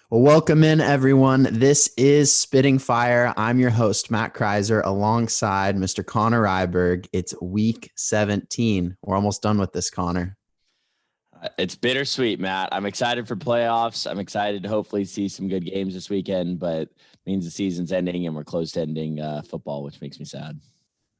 Well, welcome in, everyone. This is Spitting Fire. I'm your host, Matt Kreiser, alongside Mr. Connor Ryberg. It's week 17. We're almost done with this, Connor. It's bittersweet, Matt. I'm excited for playoffs. I'm excited to hopefully see some good games this weekend, but it means the season's ending and we're close to ending football, which makes me sad.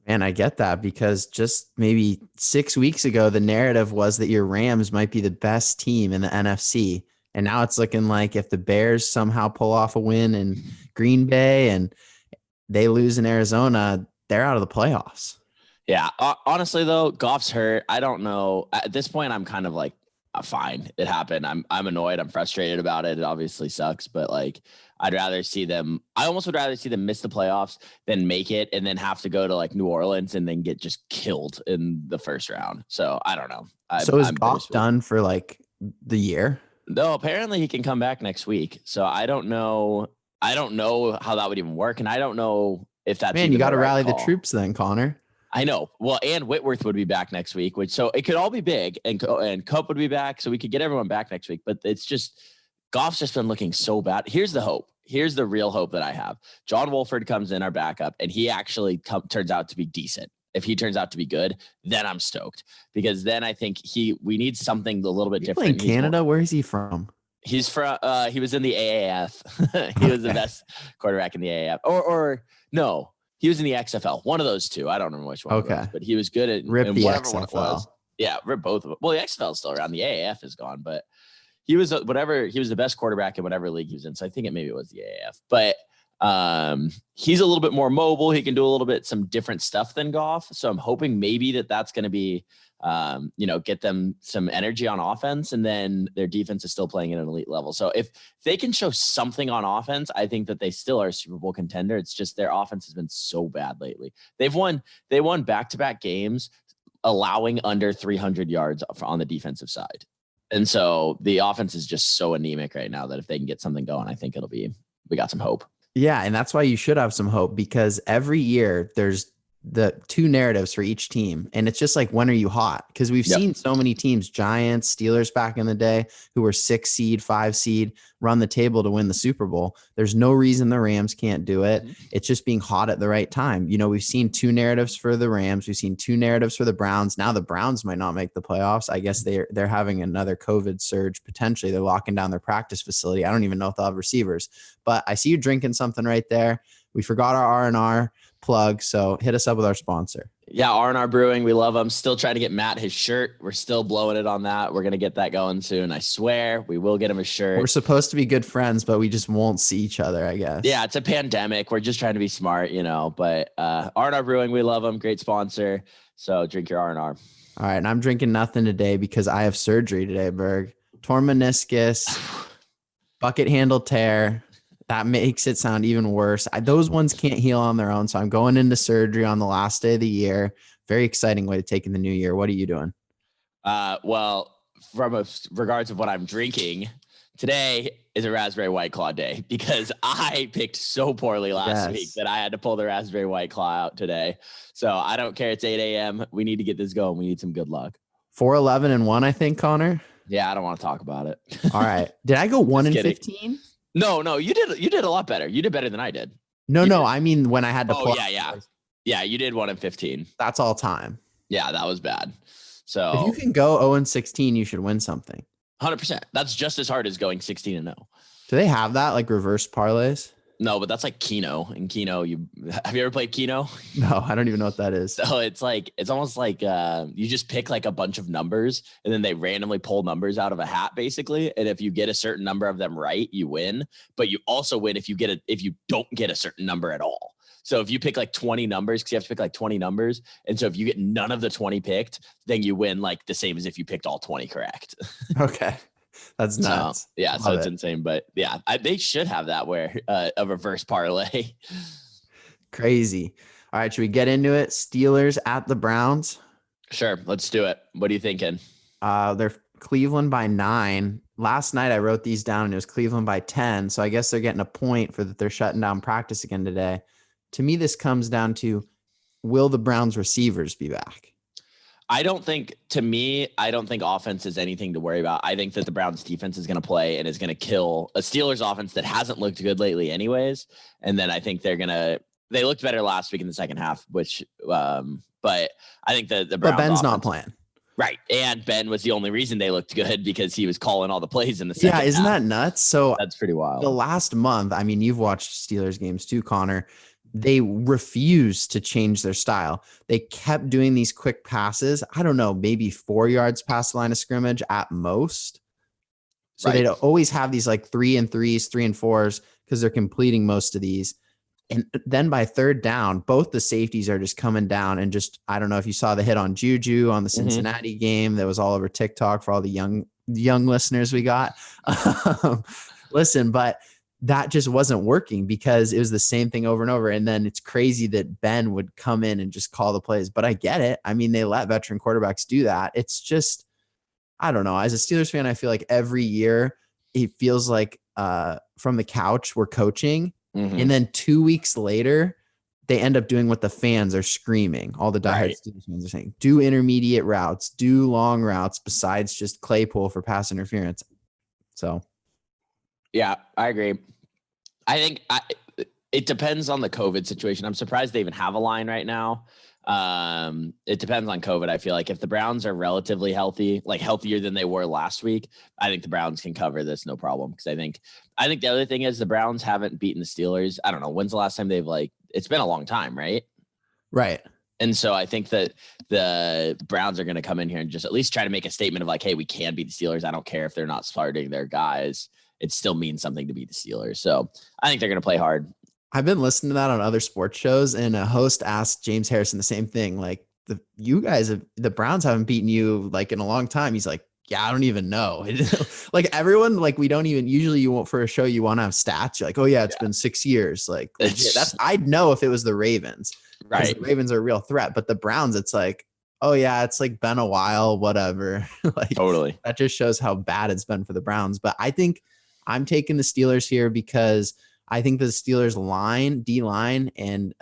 Man, I get that because just maybe 6 weeks ago, the narrative was that your Rams might be the best team in the NFC. And now it's looking like if the Bears somehow pull off a win in Green Bay and they lose in Arizona, they're out of the playoffs. Yeah. Honestly, though, Goff's hurt. I don't know. At this point, I'm kind of like, fine. It happened. I'm annoyed. I'm frustrated about it. It obviously sucks, but like, I almost would rather see them miss the playoffs than make it and then have to go to like New Orleans and then get just killed in the first round. So I don't know. So is Goff done for like the year? No, apparently he can come back next week. So I don't know. I don't know how that would even work. And I don't know if that's Man, you got to rally the troops then, Connor. I know. Well, and Whitworth would be back next week, so it could all be big, and Cope would be back, so we could get everyone back next week. But it's just Goff's just been looking so bad. Here's the hope. Here's the real hope that I have. John Wolford comes in our backup, and he actually turns out to be decent. If he turns out to be good, then I'm stoked because then I think we need something a little bit different. In Canada, where is he from? He's from. He was in the AAF. He was the best quarterback in the AAF, or no. He was in the XFL, one of those two. I don't remember which one. Okay, but he was good at rip the XFL. Yeah, rip both of them. Well, the XFL is still around. The AAF is gone, but he was He was the best quarterback in whatever league he was in. So I think maybe it was the AAF. But he's a little bit more mobile. He can do a little bit some different stuff than Goff. So I'm hoping maybe that's going to be, get them some energy on offense, and then their defense is still playing at an elite level. So if they can show something on offense, I think that they still are a Super Bowl contender. It's just their offense has been so bad lately. They won back-to-back games, allowing under 300 yards on the defensive side. And so the offense is just so anemic right now that if they can get something going, I think we got some hope. Yeah, and that's why you should have some hope, because every year there's the two narratives for each team. And it's just like, when are you hot? Because we've seen so many teams, Giants, Steelers back in the day, who were 6 seed, 5 seed, run the table to win the Super Bowl. There's no reason the Rams can't do it. It's just being hot at the right time. You know, we've seen two narratives for the Rams. We've seen two narratives for the Browns. Now the Browns might not make the playoffs. I guess they're having another COVID surge. Potentially they're locking down their practice facility. I don't even know if they'll have receivers, but I see you drinking something right there. We forgot our R&R plug, so hit us up with our sponsor. Yeah, R&R Brewing, we love them. Still trying to get Matt his shirt. We're still blowing it on that. We're going to get that going soon. I swear we will get him a shirt. We're supposed to be good friends, but we just won't see each other, I guess. Yeah, it's a pandemic. We're just trying to be smart, but R&R Brewing, we love them. Great sponsor. So drink your R&R. All right, and I'm drinking nothing today because I have surgery today, Berg. Torn meniscus, bucket handle tear. That makes it sound even worse. Those ones can't heal on their own. So I'm going into surgery on the last day of the year. Very exciting way to take in the new year. What are you doing? Well, from regards of what I'm drinking, today is a raspberry white claw day because I picked so poorly last week that I had to pull the raspberry white claw out today. So I don't care. It's 8 a.m. We need to get this going. We need some good luck. 4-11-1, I think, Connor. Yeah, I don't want to talk about it. All right. Did I go 1-15? No, you did a lot better. You did better than I did. No, I mean when I had to play. Yeah, you did 1-15. That's all time. Yeah, that was bad. So if you can go 0-16, you should win something. 100%. That's just as hard as going 16-0. Do they have that, like reverse parlays? No, but that's like Keno. And Keno, have you ever played Keno? No, I don't even know what that is. So it's almost like you just pick like a bunch of numbers and then they randomly pull numbers out of a hat, basically. And if you get a certain number of them right, you win. But you also win if you don't get a certain number at all. So if you pick like 20 numbers, because you have to pick like 20 numbers. And so if you get none of the 20 picked, then you win like the same as if you picked all 20 correct. Okay. That's nuts. So, yeah. So it's insane. But yeah, they should have that where a reverse parlay. Crazy. All right. Should we get into it? Steelers at the Browns. Sure. Let's do it. What are you thinking? They're Cleveland by 9. Last night I wrote these down and it was Cleveland by 10. So I guess they're getting a point for that. They're shutting down practice again today. To me, this comes down to, will the Browns receivers be back? I don't think offense is anything to worry about. I think that the Browns defense is going to play and is going to kill a Steelers offense that hasn't looked good lately anyways. And then I think they looked better last week in the second half, but I think the Browns. But Ben's not playing. Right. And Ben was the only reason they looked good because he was calling all the plays in the second half. Yeah, isn't that nuts? So that's pretty wild. The last month, I mean, you've watched Steelers games too, Connor. They refused to change their style. They kept doing these quick passes. I don't know, maybe 4 yards past the line of scrimmage at most. So they'd always have these like 3 and 3s, 3 and 4s, because they're completing most of these. And then by third down, both the safeties are just coming down and just, I don't know if you saw the hit on Juju on the Cincinnati game that was all over TikTok for all the young listeners we got. Listen, but that just wasn't working because it was the same thing over and over. And then it's crazy that Ben would come in and just call the plays, but I get it. I mean, they let veteran quarterbacks do that. It's just, I don't know. As a Steelers fan, I feel like every year it feels like from the couch we're coaching. And then 2 weeks later, they end up doing what the fans are screaming. All the diehard Steelers fans are saying, do intermediate routes, do long routes besides just Claypool for pass interference. So. Yeah, I agree. I think it depends on the COVID situation. I'm surprised they even have a line right now. It depends on COVID. I feel like if the Browns are relatively healthy, like healthier than they were last week, I think the Browns can cover this no problem. Because I think the other thing is the Browns haven't beaten the Steelers. I don't know. When's the last time it's been a long time, right? Right. And so I think that the Browns are going to come in here and just at least try to make a statement of like, hey, we can beat the Steelers. I don't care if they're not starting their guys. It still means something to beat the Steelers. So I think they're going to play hard. I've been listening to that on other sports shows, and a host asked James Harrison the same thing. Like, the Browns haven't beaten you like in a long time. He's like, yeah, I don't even know. Like everyone, like we don't even usually you won't for a show. You want to have stats. You're like, oh yeah, it's been 6 years. Like I'd know if it was the Ravens, right? The Ravens are a real threat, but the Browns, it's like, oh yeah, it's like been a while, whatever. Like totally. That just shows how bad it's been for the Browns. But I think I'm taking the Steelers here because I think the Steelers D-line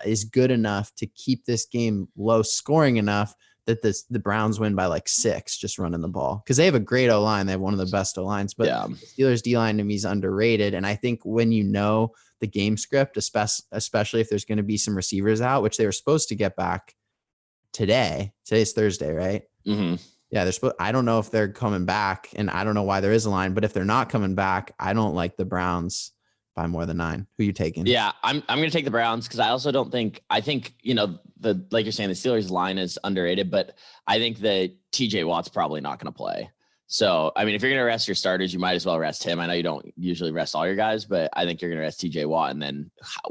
is good enough to keep this game low scoring enough that the Browns win by like 6 just running the ball. Because they have a great O-line. They have one of the best O-lines. But the Steelers D-line to me is underrated. And I think when you know the game script, especially if there's going to be some receivers out, which they were supposed to get back today. Today's Thursday, right? Mm-hmm. Yeah, I don't know if they're coming back, and I don't know why there is a line. But if they're not coming back, I don't like the Browns by more than 9. Who are you taking? Yeah, I'm going to take the Browns because I also don't think – I think, like you're saying, the Steelers line is underrated, but I think that TJ Watt's probably not going to play. So, I mean, if you're going to rest your starters, you might as well rest him. I know you don't usually rest all your guys, but I think you're going to rest TJ Watt. And then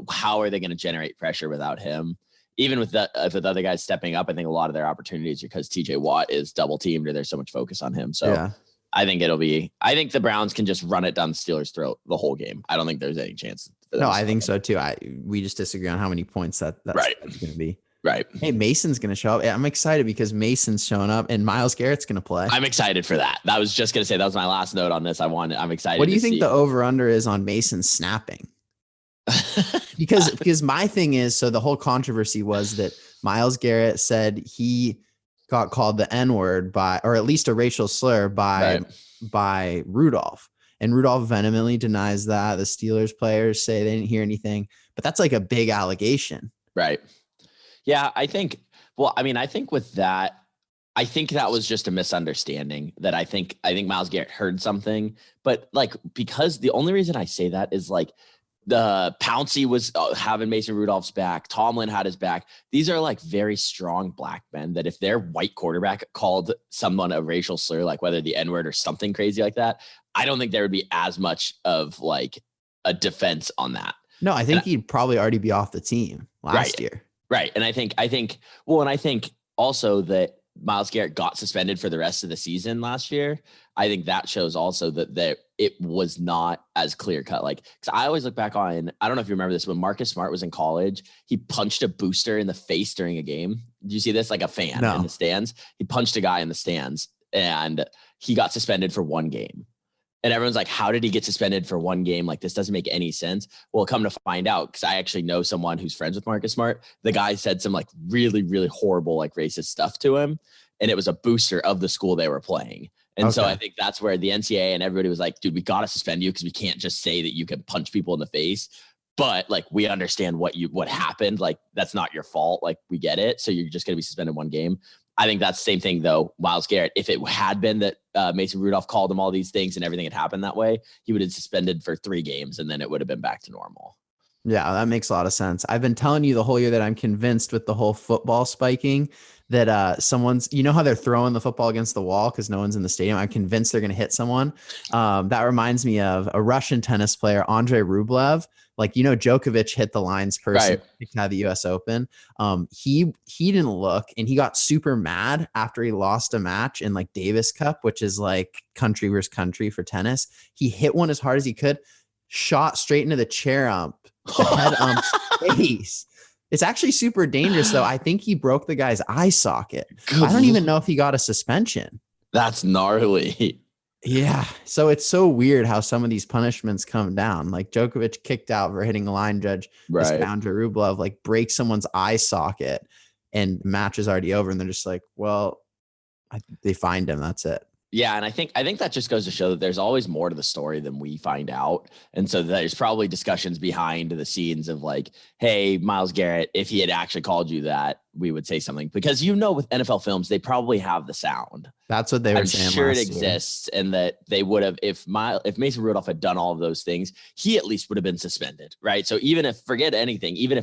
how are they going to generate pressure without him? Even with the other guys stepping up, I think a lot of their opportunities are because TJ Watt is double teamed or there's so much focus on him. So yeah. I think the Browns can just run it down the Steelers' throat the whole game. I don't think there's any chance. No, I think so too. We just disagree on how many points that's going to be. Right. Hey, Mason's going to show up. I'm excited because Mason's showing up and Myles Garrett's going to play. I'm excited for that. I was just going to say that was my last note on this. I'm excited. What do you think the over-under is on Mason snapping? because my thing is, so the whole controversy was that Myles Garrett said he got called the N-word or at least a racial slur by Rudolph. And Rudolph vehemently denies that. The Steelers players say they didn't hear anything, but that's like a big allegation. Right. Yeah, I think with that, I think that was just a misunderstanding that I think Myles Garrett heard something, but like, because the only reason I say that is like, the Pouncey was having Mason Rudolph's back. Tomlin had his back. These are like very strong black men that if their white quarterback called someone a racial slur, like whether the N-word or something crazy like that, I don't think there would be as much of like a defense on that. No, I think he'd probably already be off the team last year. Right. And I think also that Myles Garrett got suspended for the rest of the season last year. I think that shows also that it was not as clear cut. Like, because I always look back on, I don't know if you remember this, when Marcus Smart was in college, he punched a booster in the face during a game. Did you see this? Like a fan in the stands. He punched a guy in the stands and he got suspended for 1 game. And everyone's like, how did he get suspended for 1 game? Like, this doesn't make any sense. Well, come to find out, because I actually know someone who's friends with Marcus Smart. The guy said some like really, really horrible, like racist stuff to him. and it was a booster of the school they were playing. And so I think that's where the NCAA and everybody was like, dude, we got to suspend you because we can't just say that you can punch people in the face. But like, we understand what happened. Like, that's not your fault. Like, we get it. So you're just going to be suspended one game. I think that's the same thing though. Myles Garrett, if it had been that Mason Rudolph called him all these things and everything had happened that way, he would have suspended for 3 games and then it would have been back to normal. Yeah, that makes a lot of sense. I've been telling you the whole year that I'm convinced with the whole football spiking that someone's, you know how they're throwing the football against the wall because no one's in the stadium. I'm convinced they're going to hit someone. That reminds me of a Russian tennis player, Andrei Rublev. Like, you know, Djokovic hit the lines person at the US Open. He didn't look, and he got super mad after he lost a match in like Davis Cup, which is like country versus country for tennis. He hit one as hard as he could, shot straight into the chair ump, the head ump's face. It's actually super dangerous though. I think he broke the guy's eye socket. I don't even know if he got a suspension. That's gnarly. Yeah. So it's so weird how some of these punishments come down. Like Djokovic kicked out for hitting a line judge. This Andrei Rublev like breaks someone's eye socket and the match is already over. And they're just like, well, they fined him. That's it. Yeah, and I think that just goes to show that there's always more to the story than we find out. And so there's probably discussions behind the scenes of like, hey, Myles Garrett, if he had actually called you that, we would say something. Because with NFL films, they probably have the sound. That's what they were saying. I'm sure it exists, and that they would have, if Mason Rudolph had done all of those things, he at least would have been suspended, right? So even if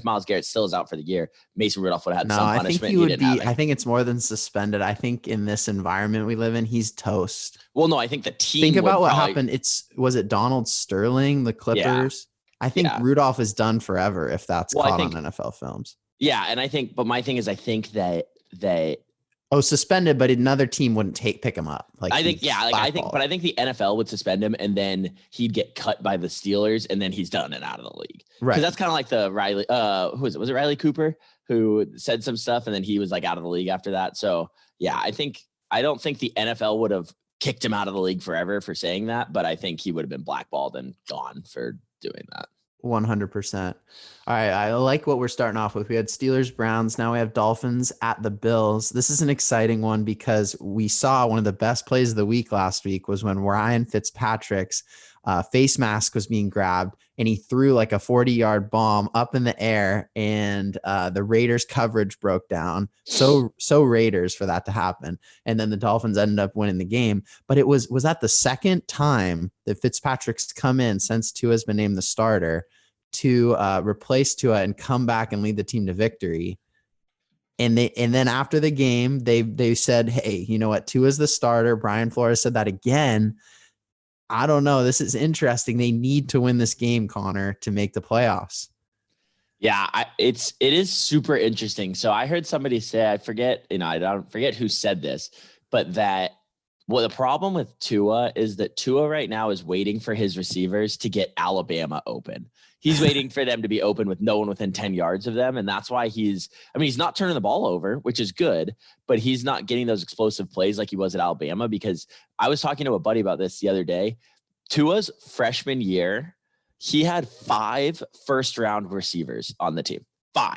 Myles Garrett still is out for the year, Mason Rudolph would have had some punishment. I think he would be. I think it's more than suspended. I think in this environment we live in, he's toast. Well, no, I think the team. Think about what happened. Was it Donald Sterling, the Clippers? Yeah. I think Rudolph is done forever if that's caught on NFL films. Yeah, and but my thing is, I think that suspended, but another team wouldn't pick him up. Like I think the NFL would suspend him, and then he'd get cut by the Steelers, and then he's done and out of the league. Right. Because that's kind of like the Riley. Who was it? Was it Riley Cooper who said some stuff, and then he was like out of the league after that? So yeah, I don't think the NFL would have kicked him out of the league forever for saying that, but I think he would have been blackballed and gone for doing that. 100%. All right. I like what we're starting off with. We had Steelers, Browns. Now we have Dolphins at the Bills. This is an exciting one because we saw one of the best plays of the week last week was when Ryan Fitzpatrick's face mask was being grabbed and he threw like a 40-yard bomb up in the air and the Raiders coverage broke down. So Raiders for that to happen. And then the Dolphins ended up winning the game. But was that the second time that Fitzpatrick's come in since Tua's been named the starter to replace Tua and come back and lead the team to victory. And then after the game, they said, hey, you know what? Tua's the starter. Brian Flores said that again. I don't know. This is interesting. They need to win this game, Connor, to make the playoffs. Yeah, it is super interesting. So I heard somebody say, I don't forget who said this, but that the problem with Tua is that Tua right now is waiting for his receivers to get Alabama open. He's waiting for them to be open with no one within 10 yards of them. And that's why he's not turning the ball over, which is good, but he's not getting those explosive plays like he was at Alabama, because I was talking to a buddy about this the other day. Tua's freshman year, he had 5 first-round receivers on the team. 5.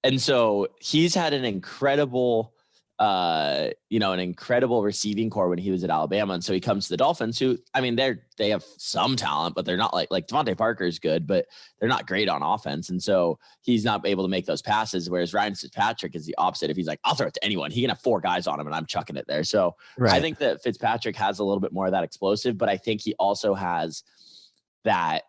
And so he's had an incredible receiving core when he was at Alabama. And so he comes to the Dolphins, who, they have some talent, but they're not like Devontae Parker is good, but they're not great on offense. And so he's not able to make those passes. Whereas Ryan Fitzpatrick is the opposite. If he's like, I'll throw it to anyone, he can have 4 guys on him and I'm chucking it there. So I think that Fitzpatrick has a little bit more of that explosive, but I think he also has that,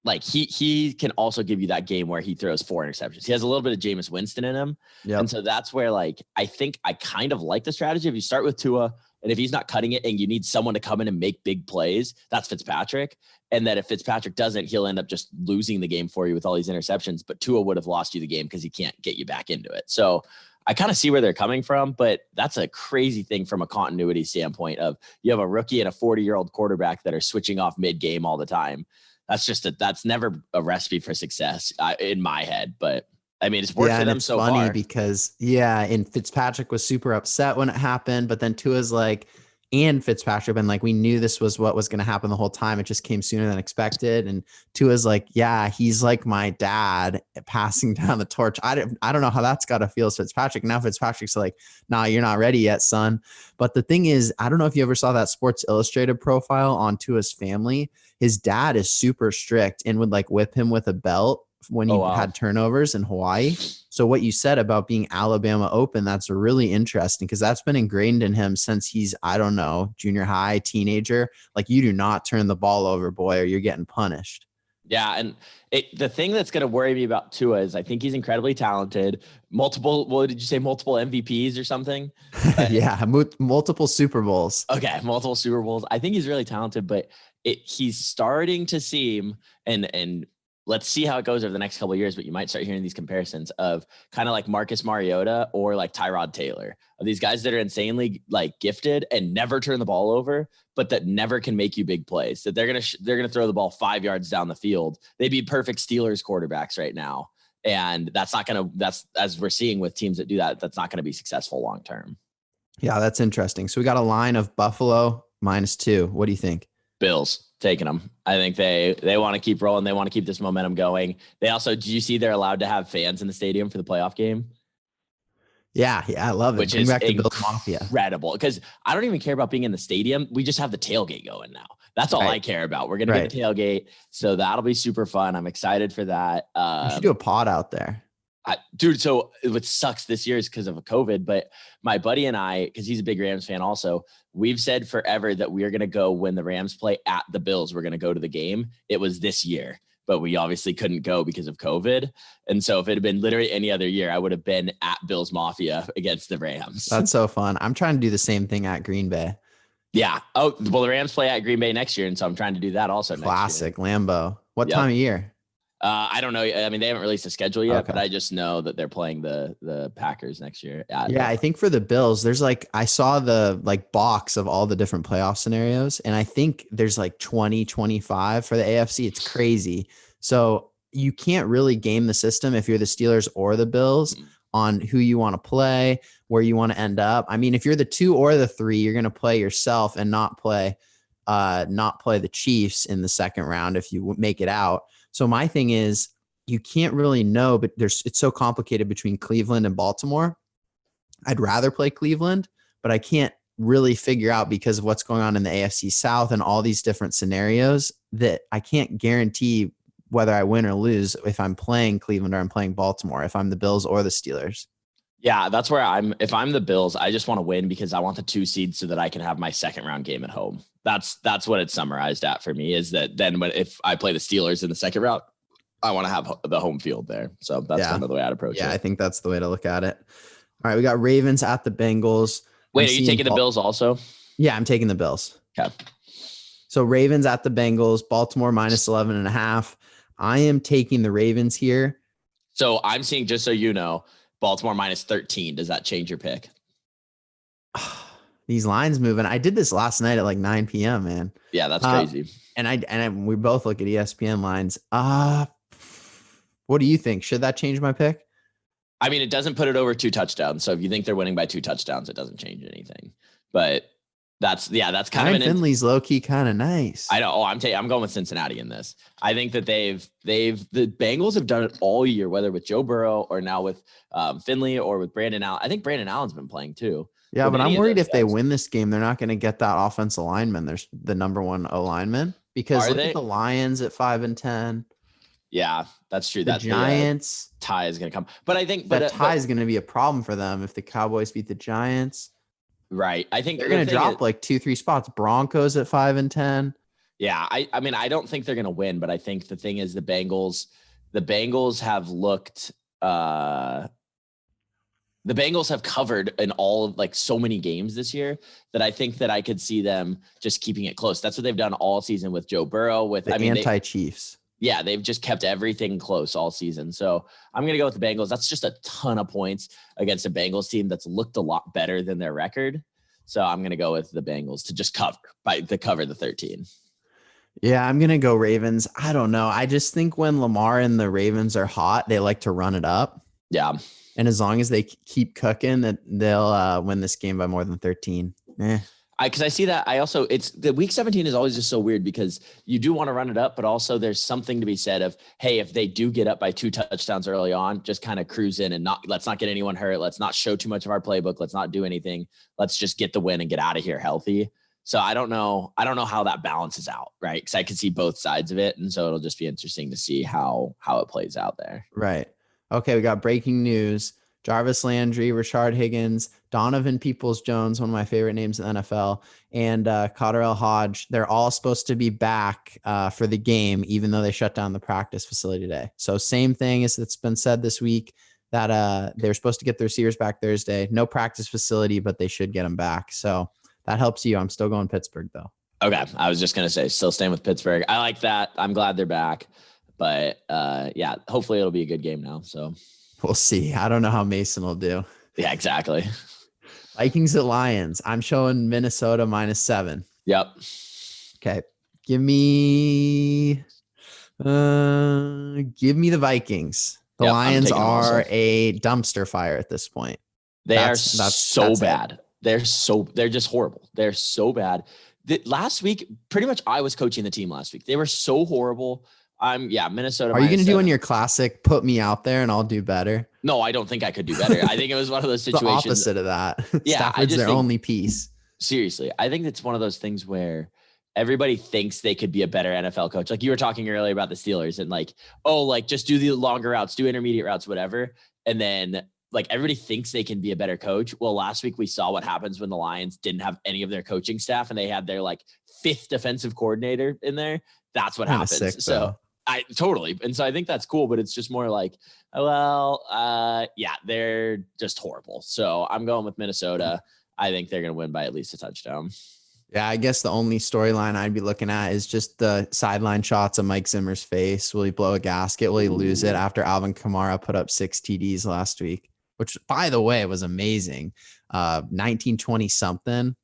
like he can also give you that game where he throws 4 interceptions. He has a little bit of Jameis Winston in him. Yep. And so that's where I think I kind of like the strategy. If you start with Tua and if he's not cutting it and you need someone to come in and make big plays, that's Fitzpatrick. And that if Fitzpatrick doesn't, he'll end up just losing the game for you with all these interceptions, but Tua would have lost you the game because he can't get you back into it. So I kind of see where they're coming from, but that's a crazy thing from a continuity standpoint of you have a rookie and a 40-year-old quarterback that are switching off mid-game all the time. That's never a recipe for success in my head, but it's worked for them so far. Because and Fitzpatrick was super upset when it happened, but then Tua's like, and Fitzpatrick been like, we knew this was what was going to happen the whole time. It just came sooner than expected. And Tua's like, yeah, he's like my dad passing down the torch. I don't know how that's got to feel as Fitzpatrick. Now Fitzpatrick's like, nah, you're not ready yet, son. But the thing is, I don't know if you ever saw that Sports Illustrated profile on Tua's family. His dad is super strict and would like whip him with a belt when he had turnovers in Hawaii. So what you said about being Alabama open, that's really interesting because that's been ingrained in him since he's, I don't know, junior high, teenager. Like, you do not turn the ball over, boy, or you're getting punished. Yeah, and the thing that's going to worry me about Tua is I think he's incredibly talented. Multiple MVPs or something? Yeah, multiple Super Bowls. Okay, multiple Super Bowls. I think he's really talented, but he's starting to seem, and let's see how it goes over the next couple of years, but you might start hearing these comparisons of kind of like Marcus Mariota or like Tyrod Taylor, of these guys that are insanely like gifted and never turn the ball over, but that never can make you big plays. That they're gonna throw the ball 5 yards down the field. They'd be perfect Steelers quarterbacks right now, and that's as we're seeing with teams that do that. That's not going to be successful long term. Yeah, that's interesting. So we got a line of Buffalo -2. What do you think? Bills taking them. I think they want to keep rolling. They want to keep this momentum going. They also, do you see they're allowed to have fans in the stadium for the playoff game? Yeah, I love it. Which is incredible because I don't even care about being in the stadium. We just have the tailgate going now. That's all I care about. We're going to get the tailgate. So that'll be super fun. I'm excited for that. We should do a pod out there. Dude, so what sucks this year is because of COVID, but my buddy and I, because he's a big Rams fan also, we've said forever that we are going to go when the Rams play at the Bills. We're going to go to the game. It was this year, but we obviously couldn't go because of COVID. And so if it had been literally any other year, I would have been at Bills Mafia against the Rams. That's so fun. I'm trying to do the same thing at Green Bay. Yeah. Oh, well, the Rams play at Green Bay next year. And so I'm trying to do that also. Classic Lambeau. What time of year? I don't know. I mean, they haven't released a schedule yet, but I just know that they're playing the Packers next year. I think for the Bills, there's I saw the box of all the different playoff scenarios, and I think there's 20, 25 for the AFC. It's crazy. So you can't really game the system if you're the Steelers or the Bills on who you want to play, where you want to end up. I mean, if you're the 2 or the 3, you're going to play yourself and not play the Chiefs in the second round if you make it out. So my thing is, you can't really know, but it's so complicated between Cleveland and Baltimore. I'd rather play Cleveland, but I can't really figure out because of what's going on in the AFC South and all these different scenarios that I can't guarantee whether I win or lose if I'm playing Cleveland or I'm playing Baltimore, if I'm the Bills or the Steelers. Yeah, that's where if I'm the Bills, I just want to win because I want the 2 seed so that I can have my second round game at home. That's what it's summarized at for me, is that then if I play the Steelers in the second round, I want to have the home field there. So that's kind of the way I'd approach it. Yeah, I think that's the way to look at it. All right, we got Ravens at the Bengals. Wait, are you taking the Bills also? Yeah, I'm taking the Bills. Okay. So Ravens at the Bengals, Baltimore -11.5. I am taking the Ravens here. So I'm seeing, just so you know, Baltimore -13. Does that change your pick? These lines moving. I did this last night at 9 p.m., man. Yeah, that's crazy. And we both look at ESPN lines. What do you think? Should that change my pick? I mean, it doesn't put it over 2 touchdowns. So if you think they're winning by 2 touchdowns, it doesn't change anything. But that's kind of Finley's low key kind of nice. I know. I'm going with Cincinnati in this. I think that the Bengals have done it all year, whether with Joe Burrow or now with Finley or with Brandon Allen. I think Brandon Allen's been playing too. Yeah, but I'm worried if they win this game, they're not going to get that offensive lineman. There's the number 1 O lineman, because look at the Lions at 5-10. Yeah, that's true. The Giants tie is going to come, but I think that tie is going to be a problem for them if the Cowboys beat the Giants. Right. I think they're going to drop 2-3 spots. Broncos at 5-10. Yeah. I mean, I don't think they're going to win, but I think the thing is the Bengals have looked, the Bengals have covered in all of so many games this year that I think that I could see them just keeping it close. That's what they've done all season with Joe Burrow, with anti-Chiefs. Yeah, they've just kept everything close all season. So I'm going to go with the Bengals. That's just a ton of points against a Bengals team that's looked a lot better than their record. So I'm going to go with the Bengals to just cover the 13. Yeah, I'm going to go Ravens. I don't know. I just think when Lamar and the Ravens are hot, they like to run it up. Yeah. And as long as they keep cooking, that they'll win this game by more than 13. Because I see that. I also, it's the week 17 is always just so weird because you do want to run it up, but also there's something to be said of, hey, if they do get up by 2 touchdowns early on, just kind of cruise in and let's not get anyone hurt. Let's not show too much of our playbook. Let's not do anything. Let's just get the win and get out of here healthy. So I don't know how that balances out, right? Because I can see both sides of it. And so it'll just be interesting to see how it plays out there. Right. Okay, we got breaking news. Jarvis Landry, Rashard Higgins, Donovan Peoples-Jones, one of my favorite names in the NFL, and Cotterell Hodge. They're all supposed to be back for the game, even though they shut down the practice facility today. So same thing as it's been said this week that they're supposed to get the receivers back Thursday. No practice facility, but they should get them back. So that helps you. I'm still going Pittsburgh, though. Okay, I was just going to say, still staying with Pittsburgh. I like that. I'm glad they're back. But, yeah, hopefully it'll be a good game now, so... We'll see. I don't know how Mason will do. Yeah, exactly. Vikings at Lions. I'm showing Minnesota -7. Yep. Okay. Give me the Vikings. The Lions are a dumpster fire at this point. That's so bad. They're just horrible. They're so bad. Last week, pretty much I was coaching the team last week. They were so horrible. Minnesota. Are you going to do in your classic, put me out there and I'll do better? No, I don't think I could do better. I think it was one of those situations. The opposite of that. Yeah. Stafford's their only piece. Seriously. I think it's one of those things where everybody thinks they could be a better NFL coach. Like you were talking earlier about the Steelers and just do the longer routes, do intermediate routes, whatever. And then everybody thinks they can be a better coach. Well, last week we saw what happens when the Lions didn't have any of their coaching staff and they had their 5th defensive coordinator in there. That's what happens. Sick, so I totally. And so I think that's cool, but it's just more they're just horrible. So I'm going with Minnesota. I think they're going to win by at least a touchdown. Yeah, I guess the only storyline I'd be looking at is just the sideline shots of Mike Zimmer's face. Will he blow a gasket? Will he lose it after Alvin Kamara put up 6 TDs last week, which, by the way, was amazing. 1920 something.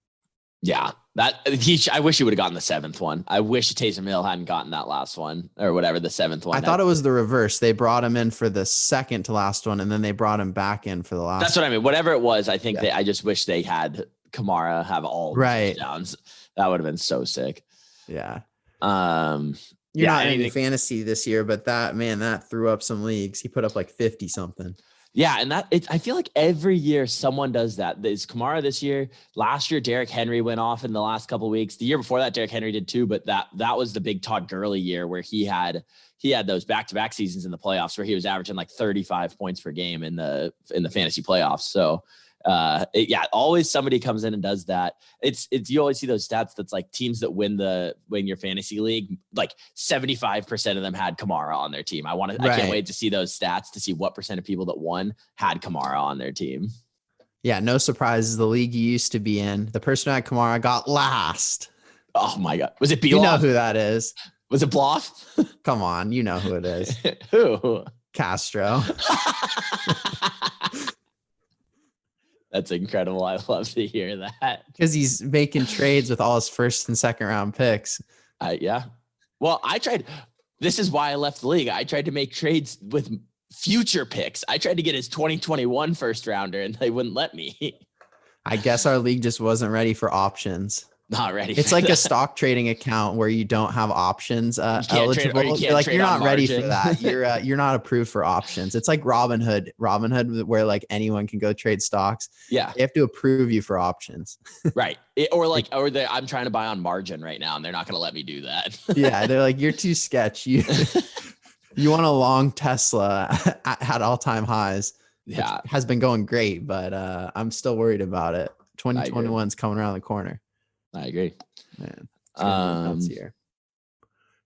Yeah, I wish he would have gotten the 7th one. I wish Taysom Hill hadn't gotten that last one or whatever, the 7th one. I thought it was the reverse. They brought him in for the second to last one, and then they brought him back in for the last. That's what I mean. Whatever it was, I think I just wish they had Kamara have all the touchdowns. That would have been so sick. Yeah. You're not in fantasy this year, but that threw up some leagues. He put up 50 something. Yeah, and I feel like every year someone does that. There's Kamara this year. Last year, Derrick Henry went off in the last couple of weeks. The year before that, Derrick Henry did too, but that was the big Todd Gurley year where he had those back-to-back seasons in the playoffs where he was averaging 35 points per game in the fantasy playoffs. So always somebody comes in and does that. It's you always see those stats that's teams that win your fantasy league, 75% of them had Kamara on their team. I can't wait to see those stats to see what percent of people that won had Kamara on their team. Yeah, no surprises. The league you used to be in, the person who had Kamara got last. Oh my God. Was it Beloff? You know who that is. Was it Bloff? Come on. You know who it is. Who? Castro. That's incredible. I love to hear that. Because he's making trades with all his first and second round picks. Yeah. Well, this is why I left the league. I tried to make trades with future picks. I tried to get his 2021 first rounder and they wouldn't let me. I guess our league just wasn't ready for options. Not ready. It's like a stock trading account where you don't have options eligible. You're not ready for that. You're not approved for options. It's like Robinhood where anyone can go trade stocks. Yeah. They have to approve you for options. Right. I'm trying to buy on margin right now and they're not going to let me do that. Yeah. They're you're too sketchy. You want a long Tesla at all-time highs. Yeah. Has been going great, but I'm still worried about it. 2021 is coming around the corner. I agree. Man, okay.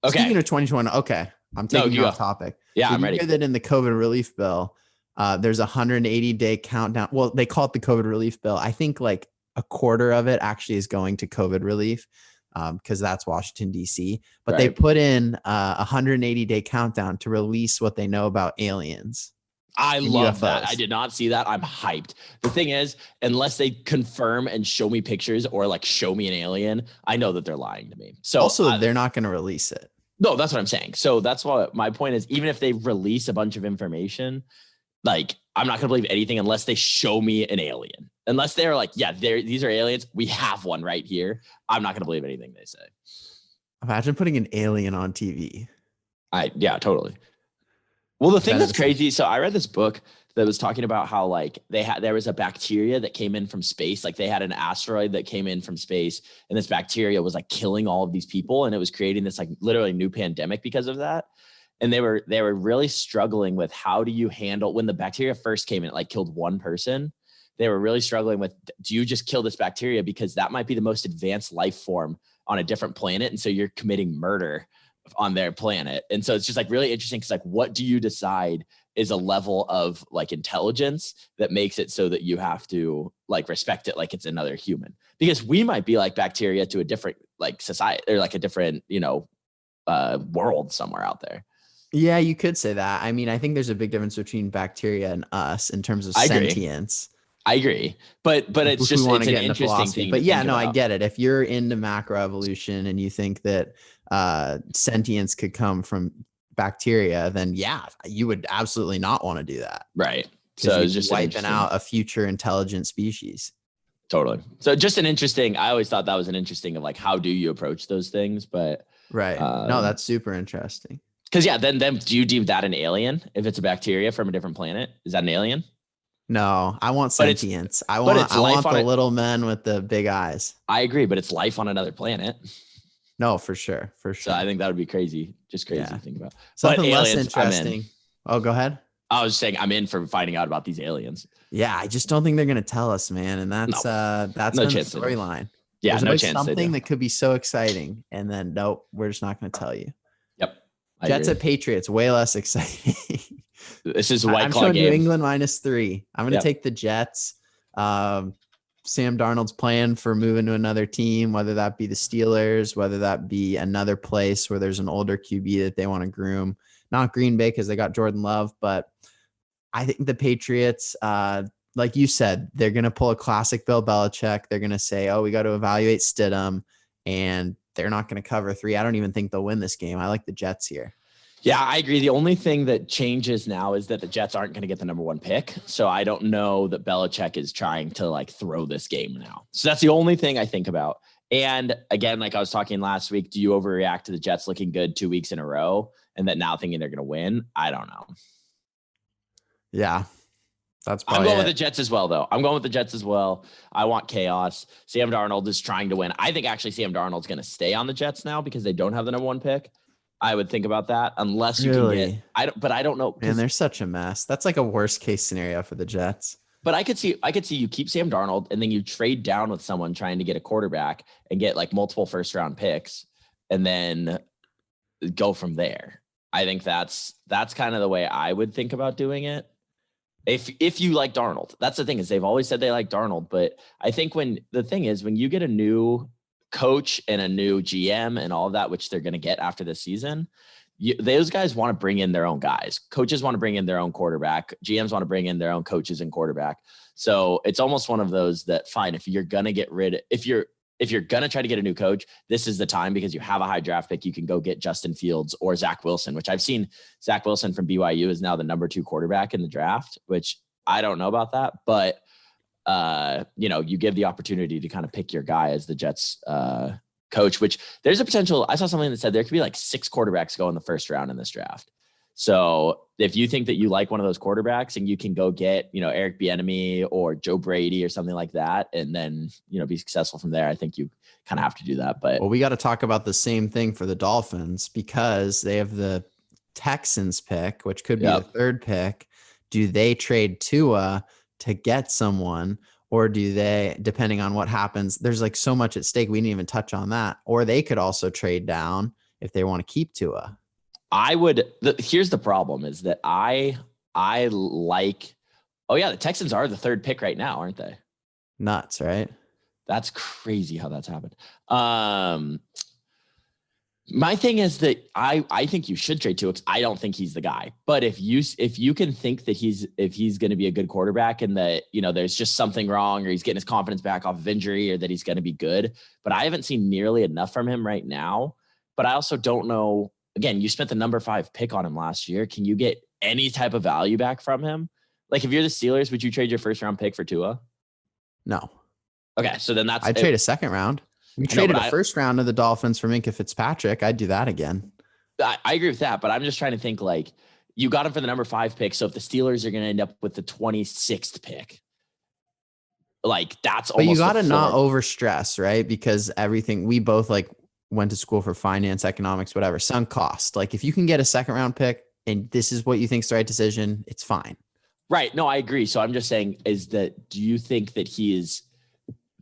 Speaking of 2020, okay, I'm taking you off topic. Yeah, so I'm ready. Hear that in the COVID relief bill, there's a 180-day countdown. Well, they call it the COVID relief bill. I think a quarter of it actually is going to COVID relief because that's Washington, D.C. But they put in a 180-day countdown to release what they know about aliens. I love UFOs. That. I did not see that. I'm hyped. The thing is, unless they confirm and show me pictures or show me an alien, I know that they're lying to me. So also, they're not going to release it. No, that's what I'm saying. So that's what my point is. Even if they release a bunch of information, I'm not going to believe anything unless they show me an alien. Unless they're like, yeah, these are aliens. We have one right here. I'm not going to believe anything they say. Imagine putting an alien on TV. Yeah, totally. Well, the thing that's crazy. So I read this book that was talking about how like there was a bacteria that came in from space. Like they had an asteroid that came in from space, and this bacteria was like killing all of these people, and it was creating this like literally new pandemic because of that. And they were really struggling with how do you handle when the bacteria first came in, it like killed one person. They were really struggling with, do you just kill this bacteria because that might be the most advanced life form on a different planet, and so you're committing murder on their planet. And so it's just like really interesting because like, what do you decide is a level of like intelligence that makes it so that you have to like respect it like it's another human? Because we might be like bacteria to a different like society or like a different, world somewhere out there. Yeah, you could say that. I mean, I think there's a big difference between bacteria and us in terms of sentience. I agree. But it's just it's an interesting thing. But yeah, no, I get it. If you're into macroevolution and you think that sentience could come from bacteria, then yeah, you would absolutely not want to do that. Right. So it's just wiping out a future intelligent species. Totally. So just I always thought that was an interesting of like, how do you approach those things? But right. No, that's super interesting. Because yeah, then do you deem that an alien if it's a bacteria from a different planet? Is that an alien? No, I want sentience. I want the little men with the big eyes. I agree, but it's life on another planet. No, for sure. So I think that would be crazy. Just crazy to think about. Something less interesting. Oh, go ahead. I was saying I'm in for finding out about these aliens. Yeah, I just don't think they're gonna tell us, man. And that's no the storyline. Yeah, there's no chance. Something that could be so exciting, and then nope, we're just not gonna tell you. Yep. Jets at Patriots, way less exciting. This is a white claw game. New England -3. I'm going to take the Jets. Sam Darnold's plan for moving to another team, whether that be the Steelers, whether that be another place where there's an older QB that they want to groom. Not Green Bay because they got Jordan Love, but I think the Patriots, like you said, they're going to pull a classic Bill Belichick. They're going to say, oh, we got to evaluate Stidham, and they're not going to cover 3. I don't even think they'll win this game. I like the Jets here. Yeah, I agree. The only thing that changes now is that the Jets aren't going to get the number 1 pick. So I don't know that Belichick is trying to like throw this game now. So that's the only thing I think about. And again, like I was talking last week, do you overreact to the Jets looking good 2 weeks in a row and then now thinking they're going to win? I don't know. Yeah. That's probably I'm going with the Jets as well, though. I'm going with the Jets as well. I want chaos. Sam Darnold is trying to win. I think actually Sam Darnold's going to stay on the Jets now because they don't have the number 1 pick. I would think about that unless you can get. I don't know. Man, they're such a mess. That's like a worst case scenario for the Jets. But I could see you keep Sam Darnold and then you trade down with someone trying to get a quarterback and get like multiple first round picks and then go from there. I think that's kind of the way I would think about doing it. If you like Darnold, that's the thing is they've always said they like Darnold, but I think when you get a new coach and a new GM and all of that, which they're going to get after this season, those guys want to bring in their own guys. Coaches want to bring in their own quarterback. GMs want to bring in their own coaches and quarterback. So it's almost one of those that fine, if you're going to try to get a new coach, this is the time because you have a high draft pick. You can go get Justin Fields or Zach Wilson, which I've seen Zach Wilson from BYU is now the number 2 quarterback in the draft, which I don't know about that, but you give the opportunity to kind of pick your guy as the Jets coach, which there's a potential. I saw something that said there could be like 6 quarterbacks go in the first round in this draft. So if you think that you like one of those quarterbacks and you can go get, Eric Bieniemy or Joe Brady or something like that, and then, be successful from there, I think you kind of have to do that. But we got to talk about the same thing for the Dolphins because they have the Texans pick, which could be the 3rd pick. Do they trade Tua to get someone, or do they, depending on what happens, there's like so much at stake. We didn't even touch on that. Or they could also trade down if they want to keep Tua. Here's the problem is that I like, the Texans are the 3rd pick right now, aren't they? Nuts, right? That's crazy how that's happened. My thing is that I think you should trade Tua because I don't think he's the guy. But if you can think that he's going to be a good quarterback and that, there's just something wrong or he's getting his confidence back off of injury or that he's going to be good, but I haven't seen nearly enough from him right now. But I also don't know, again, you spent the number 5 pick on him last year. Can you get any type of value back from him? Like if you're the Steelers, would you trade your first round pick for Tua? No. Okay, so then I'd trade a second round. We traded a first round to the Dolphins for Minkah Fitzpatrick. I'd do that again. I agree with that, but I'm just trying to think like you got him for the number 5 pick. So if the Steelers are going to end up with the 26th pick, like that's almost. But you got to not overstress, right? Because everything we both like went to school for finance, economics, whatever, sunk cost. Like if you can get a second round pick and this is what you think is the right decision, it's fine. Right. No, I agree. So I'm just saying do you think that he is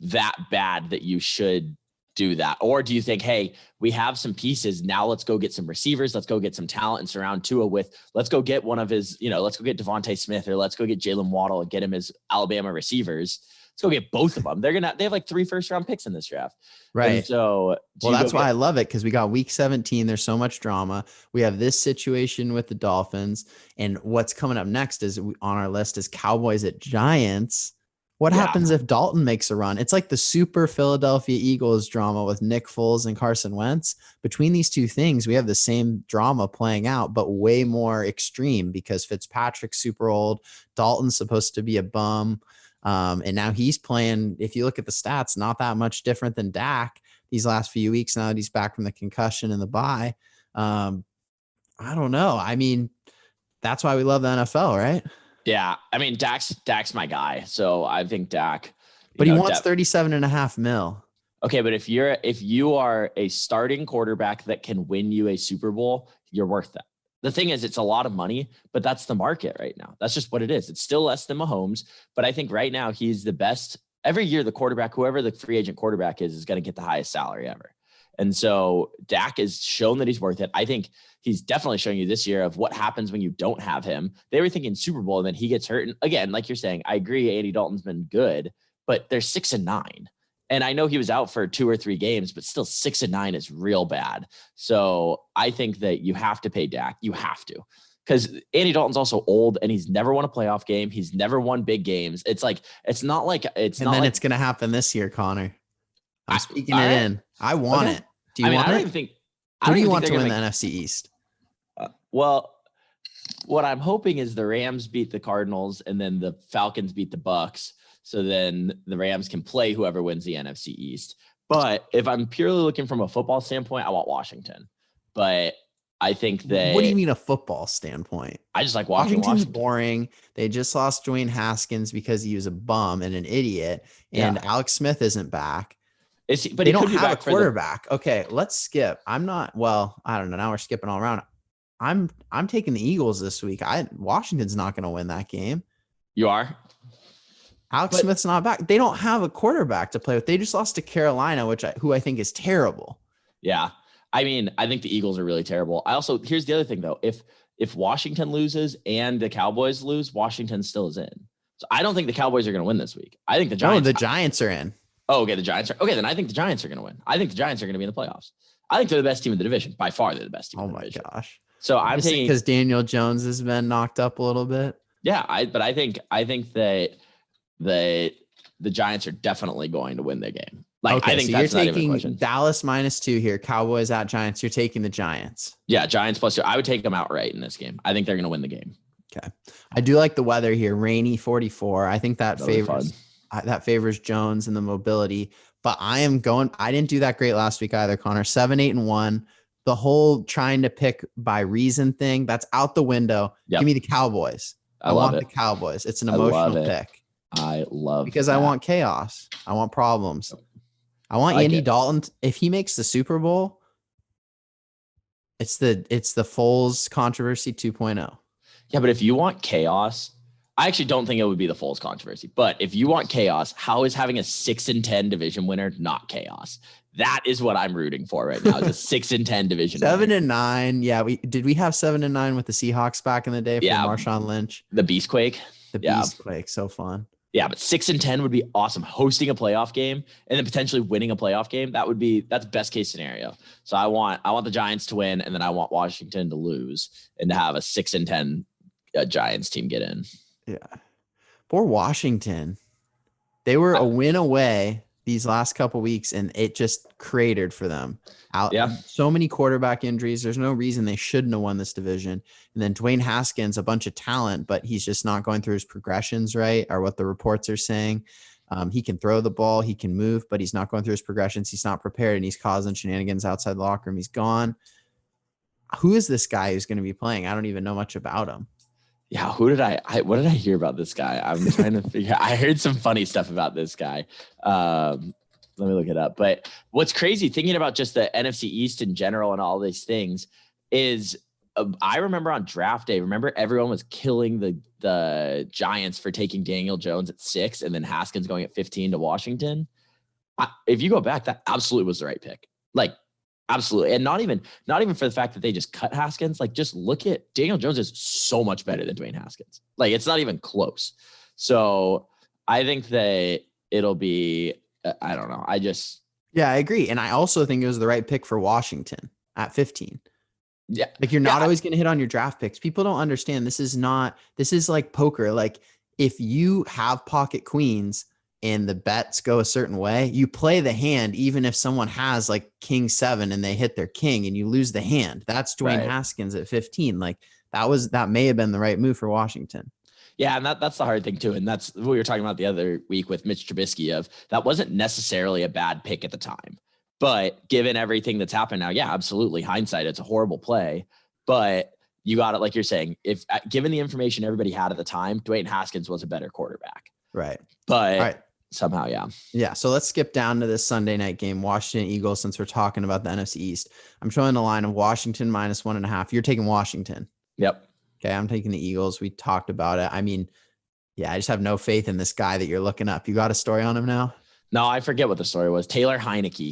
that bad that you should do that? Or do you think, hey, we have some pieces. Now let's go get some receivers. Let's go get some talent and surround Tua with, let's go get one of his, let's go get Devontae Smith or let's go get Jalen Waddle and get him as Alabama receivers. Let's go get both of them. They have like 3 first round picks in this draft. Right. And so that's why I love it. Cause we got week 17. There's so much drama. We have this situation with the Dolphins, and what's coming up next is on our list is Cowboys at Giants. What happens if Dalton makes a run? It's like the super Philadelphia Eagles drama with Nick Foles and Carson Wentz. Between these two things, we have the same drama playing out, but way more extreme because Fitzpatrick's super old. Dalton's supposed to be a bum. And now he's playing, if you look at the stats, not that much different than Dak these last few weeks now that he's back from the concussion and the bye. I don't know. I mean, that's why we love the NFL, right? Yeah. I mean, Dak's my guy. So I think Dak. But he wants 37.5 mil. Okay. But if you are a starting quarterback that can win you a Super Bowl, you're worth that. The thing is, it's a lot of money, but that's the market right now. That's just what it is. It's still less than Mahomes, but I think right now he's the best. Every year, the quarterback, whoever the free agent quarterback is going to get the highest salary ever. And so Dak has shown that he's worth it. I think he's definitely showing you this year of what happens when you don't have him. They were thinking Super Bowl and then he gets hurt. And again, like you're saying, I agree. Andy Dalton's been good, but they're 6-9. And I know he was out for 2 or 3 games, but still 6-9 is real bad. So I think that you have to pay Dak. You have to, because Andy Dalton's also old and he's never won a playoff game. He's never won big games. It's like, it's not like it's. And not then it's going to happen this year, Connor. I'm speaking it in. I want it. Do you want it? I don't even think. Who do you want to win the NFC East? Well, what I'm hoping is the Rams beat the Cardinals and then the Falcons beat the Bucks. So then the Rams can play whoever wins the NFC East. But if I'm purely looking from a football standpoint, I want Washington. But I think that. What do you mean a football standpoint? I just like watching Washington's boring. They just lost Dwayne Haskins because he was a bum and an idiot. And Alex Smith isn't back. But they don't have a quarterback. Okay, let's skip. I don't know. Now we're skipping all around. I'm taking the Eagles this week. Washington's not going to win that game. You are? Alex Smith's not back. They don't have a quarterback to play with. They just lost to Carolina, who I think is terrible. Yeah. I mean, I think the Eagles are really terrible. Here's the other thing though. If Washington loses and the Cowboys lose, Washington still is in. So I don't think the Cowboys are going to win this week. I think the Giants. No, the Giants are in. Oh, okay. The Giants are. Okay, then I think the Giants are going to win. I think the Giants are going to be in the playoffs. I think they're the best team in the division. By far, they're the best team in the division. Oh, my gosh. So I'm taking. Because Daniel Jones has been knocked up a little bit. Yeah, I think that the Giants are definitely going to win their game. I think so that's you're taking Dallas -2 here. Cowboys at Giants. You're taking the Giants. Yeah, Giants +2. I would take them outright in this game. I think they're going to win the game. Okay. I do like the weather here. Rainy 44. I think that favors Jones and the mobility. But I didn't do that great last week either, Connor. 7-8-1. The whole trying to pick by reason thing, that's out the window. Yep. Give me the Cowboys. I want the Cowboys. It's an emotional pick. I love because that. I want chaos. I want problems. I want Andy Dalton. If he makes the Super Bowl, it's the Foles controversy 2.0. Yeah, but if you want chaos, I actually don't think it would be the Foles controversy. But if you want chaos, how is having a 6-10 division winner not chaos? That is what I'm rooting for right now. Is a 6-10 division. 7-9. Yeah, we have 7-9 with the Seahawks back in the day for Marshawn Lynch. The Beastquake. Beastquake, so fun. Yeah, but 6-10 would be awesome. Hosting a playoff game and then potentially winning a playoff game. That's best case scenario. So I want the Giants to win, and then I want Washington to lose and to have a 6-10 Giants team get in. Yeah. For Washington, they were a win away. these last couple weeks, and it just cratered for them. Yeah. So many quarterback injuries. There's no reason they shouldn't have won this division. And then Dwayne Haskins, a bunch of talent, but he's just not going through his progressions right, or what the reports are saying. He can throw the ball, he can move, but he's not going through his progressions. He's not prepared, and he's causing shenanigans outside the locker room. He's gone. Who is this guy who's going to be playing? I don't even know much about him. Yeah, what did I hear about this guy? I'm trying to figure. I heard some funny stuff about this guy. Let me look it up. But what's crazy, thinking about just the NFC East in general and all these things, is I remember on draft day, remember everyone was killing the Giants for taking Daniel Jones at 6 and then Haskins going at 15 to Washington. If you go back, that absolutely was the right pick. Like, absolutely. And not even for the fact that they just cut Haskins. Like, just look at Daniel Jones is so much better than Dwayne Haskins. Like, it's not even close. So I think that it'll be, I don't know. Yeah, I agree. And I also think it was the right pick for Washington at 15. Yeah. Like, you're not always going to hit on your draft picks. People don't understand. This is like poker. Like, if you have pocket queens and the bets go a certain way, you play the hand, even if someone has like king 7 and they hit their king and you lose the hand. That's Dwayne Haskins at 15. Like, that may have been the right move for Washington. Yeah, and that's the hard thing too. And that's what we were talking about the other week with Mitch Trubisky, of that wasn't necessarily a bad pick at the time. But given everything that's happened now, yeah, absolutely. Hindsight, it's a horrible play. But you got it, like you're saying, if given the information everybody had at the time, Dwayne Haskins was a better quarterback. Right. But somehow, yeah. Yeah. So let's skip down to this Sunday night game, Washington Eagles, since we're talking about the NFC East. I'm showing the line of Washington -1.5. You're taking Washington. Yep. Okay. I'm taking the Eagles. We talked about it. I mean, yeah, I just have no faith in this guy that you're looking up. You got a story on him now? No, I forget what the story was. Taylor Heineke.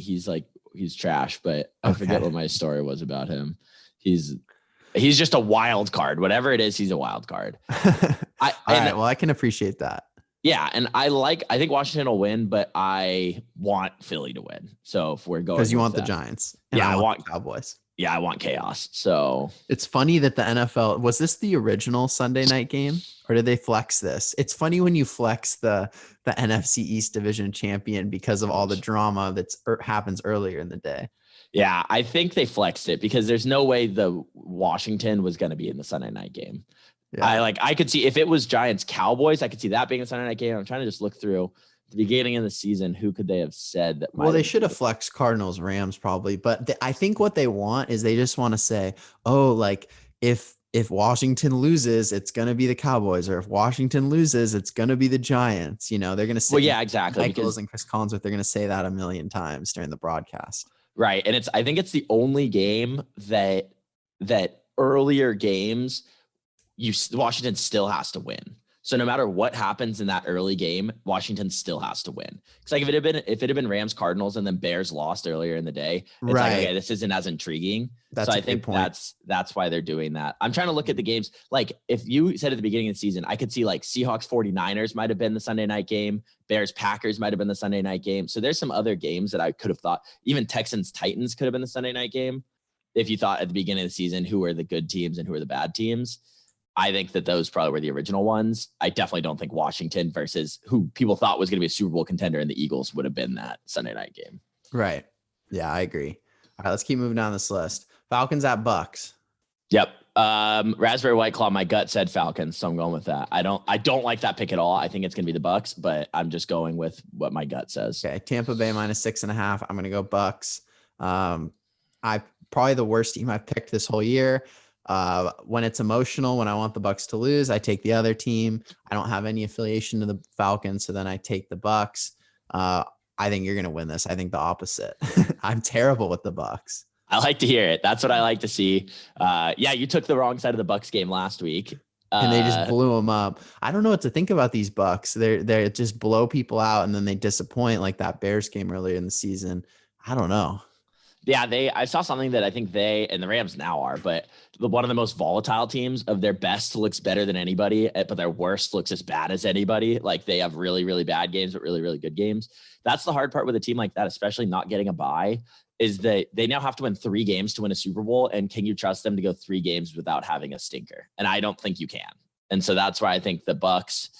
He's trash, but I forget what my story was about him. He's just a wild card. Whatever it is, he's a wild card. All right. Well, I can appreciate that. Yeah, and I think Washington will win, but I want Philly to win. So if we're going, because you want the Giants, and I want the Cowboys. Yeah, I want chaos. So it's funny that the NFL, was this the original Sunday night game, or did they flex this? It's funny when you flex the NFC East division champion because of all the drama that happens earlier in the day. Yeah, I think they flexed it because there's no way the Washington was going to be in the Sunday night game. Yeah. I could see if it was Giants Cowboys, I could see that being a Sunday night game. I'm trying to just look through the beginning of the season. Who could they have said that? Well, they should have flexed Cardinals Rams probably, but I think what they want is they just want to say, oh, like if Washington loses, it's going to be the Cowboys, or if Washington loses, it's going to be the Giants. You know, they're going to say, well, yeah, exactly. Michaels and Chris Collinsworth, they're going to say that a million times during the broadcast. Right. And I think it's the only game that earlier games Washington still has to win. So no matter what happens in that early game, Washington still has to win. Because like if it had been Rams Cardinals and then Bears lost earlier in the day, it's like, okay, this isn't as intriguing. So I think that's why they're doing that. I'm trying to look at the games. Like if you said at the beginning of the season, I could see like Seahawks 49ers might have been the Sunday night game. Bears Packers might have been the Sunday night game. So there's some other games that I could have thought, even Texans Titans could have been the Sunday night game. If you thought at the beginning of the season, who are the good teams and who are the bad teams. I think that those probably were the original ones. I definitely don't think Washington versus who people thought was going to be a Super Bowl contender and the Eagles would have been that Sunday night game. Right. Yeah, I agree. All right, let's keep moving down this list. Falcons at Bucks. Yep. Raspberry White Claw, my gut said Falcons, so I'm going with that. I don't like that pick at all. I think it's going to be the Bucks, but I'm just going with what my gut says. Okay, Tampa Bay -6.5. I'm going to go Bucks. I probably the worst team I've picked this whole year. When it's emotional, when I want the Bucks to lose, I take the other team. I don't have any affiliation to the Falcons, so then I take the Bucks. I think you're going to win this. I think the opposite. I'm terrible with the Bucks. I like to hear it. That's what I like to see. Yeah, you took the wrong side of the Bucks game last week. And they just blew them up. I don't know what to think about these Bucks. They just blow people out and then they disappoint, like that Bears game earlier in the season. I don't know. Yeah, I saw something that I think they and the Rams now are, but one of the most volatile teams. Of their best looks better than anybody, but their worst looks as bad as anybody. Like they have really, really bad games, but really, really good games. That's the hard part with a team like that, especially not getting a bye, is that they now have to win 3 games to win a Super Bowl. And can you trust them to go 3 games without having a stinker? And I don't think you can. And so that's why I think the Bucks,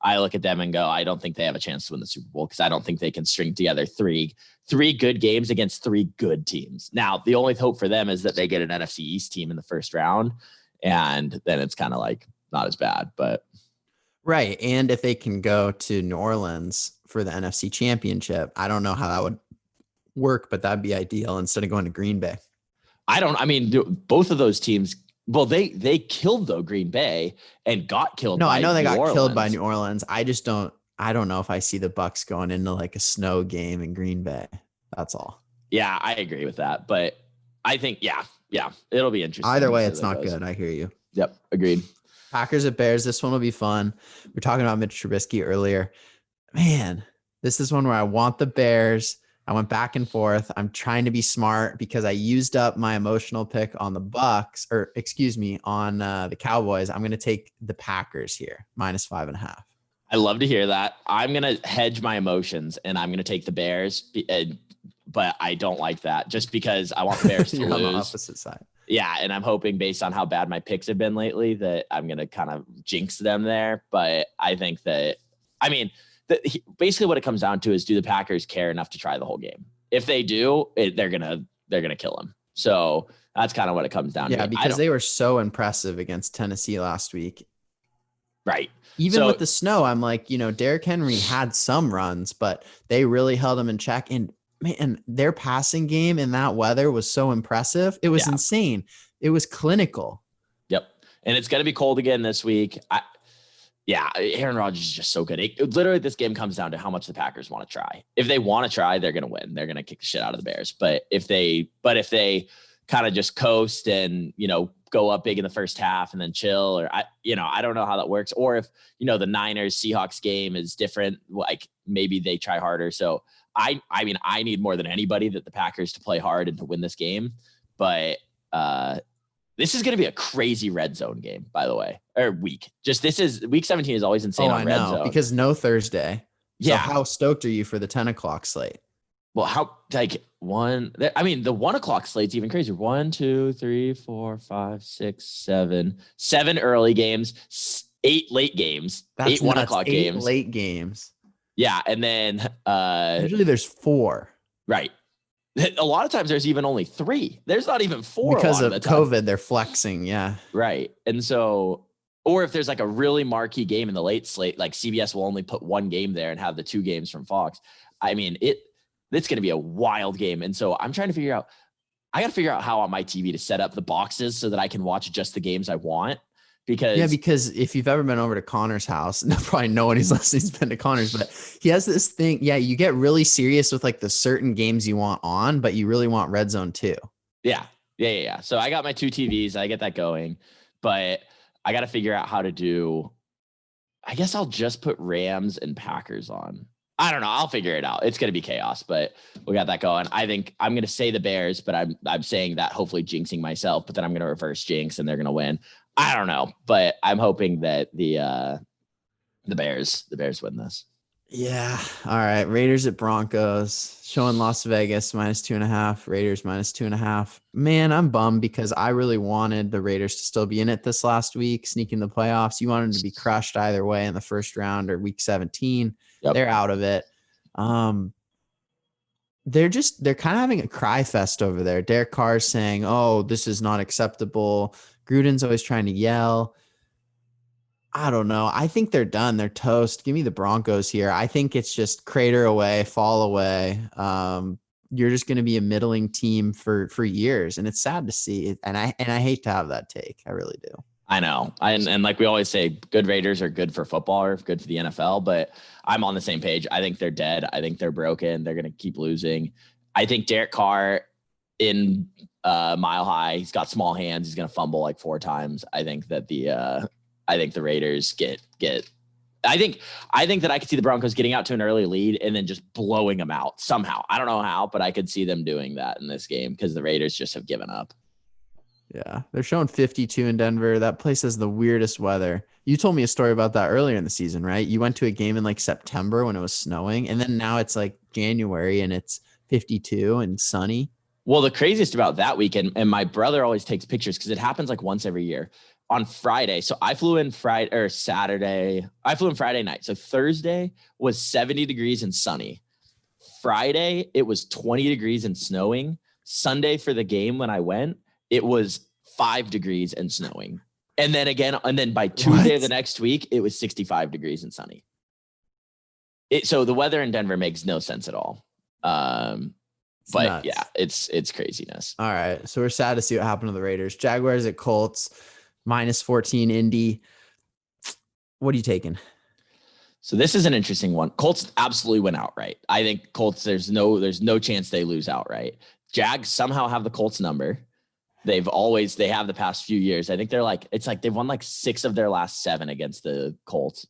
I look at them and go, I don't think they have a chance to win the Super Bowl because I don't think they can string together three good games against three good teams. Now, the only hope for them is that they get an NFC East team in the first round, and then it's kind of like not as bad. But right, and if they can go to New Orleans for the NFC Championship, I don't know how that would work, but that'd be ideal instead of going to Green Bay. I mean, both of those teams. Well, they killed though Green Bay and got killed. No, by I know they New got Orleans. killed by New Orleans. I don't know if I see the Bucs going into like a snow game in Green Bay. That's all. Yeah, I agree with that. But I think, yeah, it'll be interesting. Either way, it's not good. I hear you. Yep, agreed. Packers at Bears. This one will be fun. We're talking about Mitch Trubisky earlier. Man, this is one where I want the Bears. I went back and forth. I'm trying to be smart because I used up my emotional pick on the Bucs, on the Cowboys. I'm going to take the Packers here, -5.5. I love to hear that. I'm going to hedge my emotions and I'm going to take the Bears, but I don't like that just because I want the Bears to You're lose. on the opposite side. Yeah, and I'm hoping based on how bad my picks have been lately that I'm going to kind of jinx them there. But I think that, basically what it comes down to is, do the Packers care enough to try the whole game? If they do, they're gonna kill them. So that's kind of what it comes down to. Yeah, because they were so impressive against Tennessee last week. Right. Even with the snow, I'm like, Derrick Henry had some runs, but they really held him in check. And man, their passing game in that weather was so impressive. It was insane. It was clinical. Yep. And it's gonna be cold again this week. Aaron Rodgers is just so good. Literally, this game comes down to how much the Packers want to try. If they want to try, they're going to win. They're going to kick the shit out of the Bears. But if they kind of just coast and, go up big in the first half and then chill, or I don't know how that works. Or if, the Niners Seahawks game is different, like maybe they try harder. So I need more than anybody that the Packers to play hard and to win this game. But, this is going to be a crazy red zone game, by the way, or week. Week 17 is always insane on red zone. Because no Thursday. Yeah. So how stoked are you for the 10 o'clock slate? Well, the 1 o'clock slate's even crazier. 1, 2, 3, 4, 5, 6, 7 early games, 8 late games, That's 8 1 o'clock games, late games. Yeah. And then, usually there's 4. Right. A lot of times there's even only 3. There's not even 4 because of COVID. They're flexing. Yeah. Right. And so, or if there's like a really marquee game in the late slate, like CBS will only put 1 game there and have the 2 games from Fox. I mean, it's going to be a wild game. And so I got to figure out how on my TV to set up the boxes so that I can watch just the games I want. Because if you've ever been over to Connor's house, probably no one who's listening's been to Connor's, but he has this thing. Yeah, you get really serious with like the certain games you want on, but you really want red zone too. Yeah. So I got my 2 TVs. I get that going, but I got to figure out how to do. I guess I'll just put Rams and Packers on. I don't know. I'll figure it out. It's going to be chaos, but we got that going. I think I'm going to say the Bears, but I'm saying that hopefully jinxing myself, but then I'm going to reverse jinx and they're going to win. I don't know, but I'm hoping that the Bears win this. Yeah. All right. Raiders at Broncos, showing Las Vegas -2.5, Raiders -2.5. Man, I'm bummed because I really wanted the Raiders to still be in it this last week, sneaking the playoffs. You wanted them to be crushed either way in the first round or week 17. Yep. They're out of it. They're kind of having a cry fest over there. Derek Carr's saying, "Oh, this is not acceptable." Gruden's always trying to yell. I don't know. I think they're done. They're toast. Give me the Broncos here. I think it's just crater away, fall away. You're just going to be a middling team for years, and it's sad to see. And I hate to have that take. I really do. I know. And like we always say, good Raiders are good for football or good for the NFL, but I'm on the same page. I think they're dead. I think they're broken. They're going to keep losing. I think Derek Carr in Mile High, he's got small hands. He's going to fumble like 4 times. I think that the Raiders get I think that I could see the Broncos getting out to an early lead and then just blowing them out somehow. I don't know how, but I could see them doing that in this game because the Raiders just have given up. Yeah, they're showing 52 in Denver. That place has the weirdest weather. You told me a story about that earlier in the season, right? You went to a game in like September when it was snowing, and then now it's like January and it's 52 and sunny. Well, the craziest about that weekend, and my brother always takes pictures because it happens like once every year on Friday. So I flew in Friday or Saturday. I flew in Friday night. So Thursday was 70 degrees and sunny. Friday, it was 20 degrees and snowing. Sunday for the game when I went, it was 5 degrees and snowing. And then by Tuesday of the next week, it was 65 degrees and sunny. So the weather in Denver makes no sense at all. But nuts. Yeah, it's craziness. All right. So we're sad to see what happened to the Raiders. Jaguars at Colts, -14 Indy. What are you taking? So this is an interesting one. Colts absolutely went outright. I think Colts, there's no chance they lose outright. Jags somehow have the Colts number. They have the past few years. I think they've won like 6 of their last 7 against the Colts.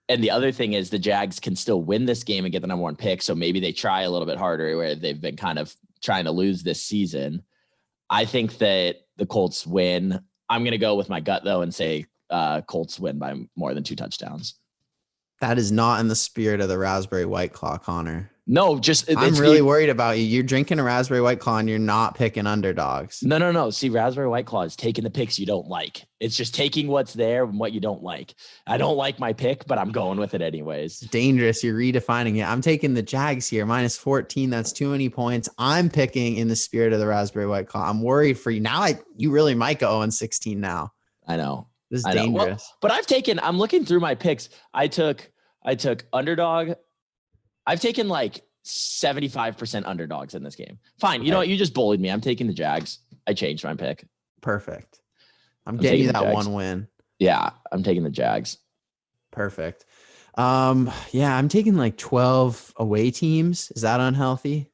And the other thing is the Jags can still win this game and get the number 1 pick. So maybe they try a little bit harder where they've been kind of trying to lose this season. I think that the Colts win. I'm going to go with my gut though and say Colts win by more than 2 touchdowns. That is not in the spirit of the Raspberry White Claw, Connor. No, I'm really worried about you. You're drinking a Raspberry White Claw and you're not picking underdogs. No. See, Raspberry White Claw is taking the picks you don't like. It's just taking what's there and what you don't like. I don't like my pick, but I'm going with it anyways. Dangerous. You're redefining it. I'm taking the Jags here, -14. That's too many points. I'm picking in the spirit of the Raspberry White Claw. I'm worried for you. Now you really might go 0-16 now. I know. This is dangerous. Well, but I'm looking through my picks. I took underdog. I've taken like 75% underdogs in this game. Fine. You know what? You just bullied me. I'm taking the Jags. I changed my pick. Perfect. I'm getting you that 1 win. Yeah. I'm taking the Jags. Perfect. Yeah, I'm taking like 12 away teams. Is that unhealthy?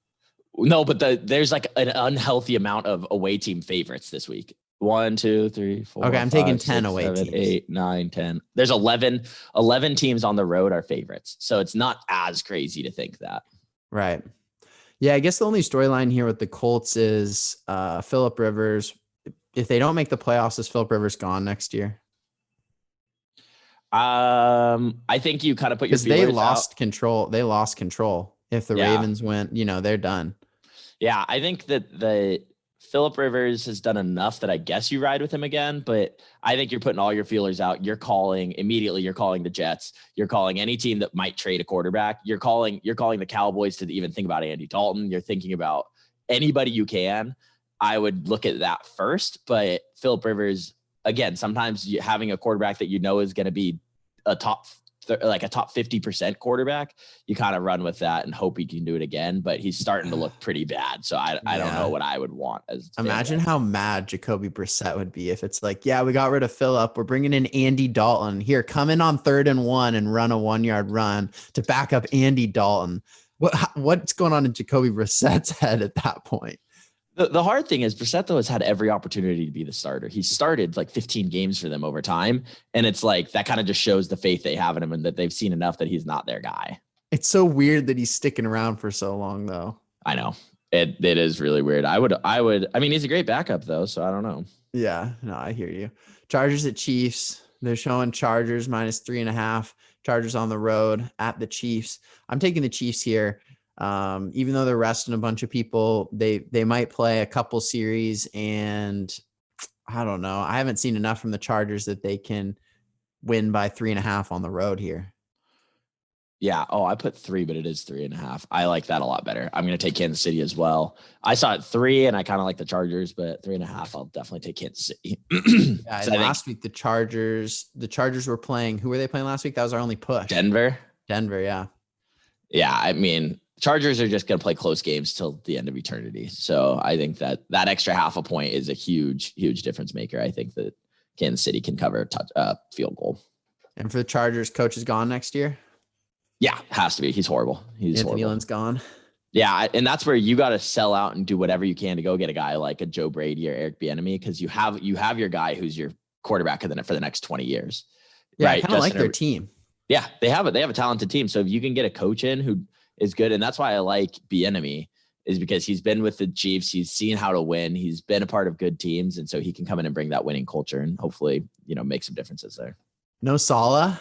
No, but there's like an unhealthy amount of away team favorites this week. 1, 2, 3, 4. Okay, I'm taking 10 away 7, teams. 8, 9, 10. There's 11 teams on the road are favorites. So it's not as crazy to think that. Right. Yeah, I guess the only storyline here with the Colts is Phillip Rivers. If they don't make the playoffs, is Phillip Rivers gone next year? I think you kind of put your feelers out. They lost control. If the Ravens went, they're done. Yeah, I think that the Phillip Rivers has done enough that I guess you ride with him again, but I think you're putting all your feelers out. You're calling the Jets. You're calling any team that might trade a quarterback. You're calling the Cowboys to even think about Andy Dalton. You're thinking about anybody you can. I would look at that first, but Phillip Rivers, again, sometimes having a quarterback that you know is going to be a top 50% quarterback, you kind of run with that and hope he can do it again, but he's starting to look pretty bad. So I don't know what I would want. Imagine how mad Jacoby Brissett would be if it's like, yeah, we got rid of Phillip. We're bringing in Andy Dalton. Here, come in on 3rd and 1 and run a 1-yard run to back up Andy Dalton. What's going on in Jacoby Brissett's head at that point? The hard thing is Brissett, though, has had every opportunity to be the starter. He started like 15 games for them over time. And it's like that kind of just shows the faith they have in him and that they've seen enough that he's not their guy. It's so weird that he's sticking around for so long, though. I know. It is really weird. I mean, he's a great backup, though. So I don't know. Yeah, no, I hear you. Chargers at Chiefs. They're showing Chargers -3.5. Chargers on the road at the Chiefs. I'm taking the Chiefs here. Even though they're resting a bunch of people, they might play a couple series, and I don't know. I haven't seen enough from the Chargers that they can win by 3.5 on the road here. Yeah. Oh, I put 3, but it is 3.5. I like that a lot better. I'm going to take Kansas City as well. I saw it 3 and I kind of like the Chargers, but 3.5, I'll definitely take Kansas City. Yeah, last week, the Chargers were playing. Who were they playing last week? That was our only push. Denver. Yeah. Yeah. I mean, Chargers are just going to play close games till the end of eternity. So I think that extra half a point is a huge, huge difference maker. I think that Kansas City can cover a field goal. And for the Chargers, coach is gone next year? Yeah, has to be. He's horrible. Anthony Lynn's gone. Yeah, and that's where you got to sell out and do whatever you can to go get a guy like a Joe Brady or Eric Bieniemy, because you have your guy who's your quarterback for the next 20 years. Yeah, right? I kind of like their team. Yeah, they have a talented team. So if you can get a coach in who is good, and that's why I like Bieniemy, is because he's been with the Chiefs, he's seen how to win, he's been a part of good teams, and so he can come in and bring that winning culture and hopefully, make some differences there. No Saleh?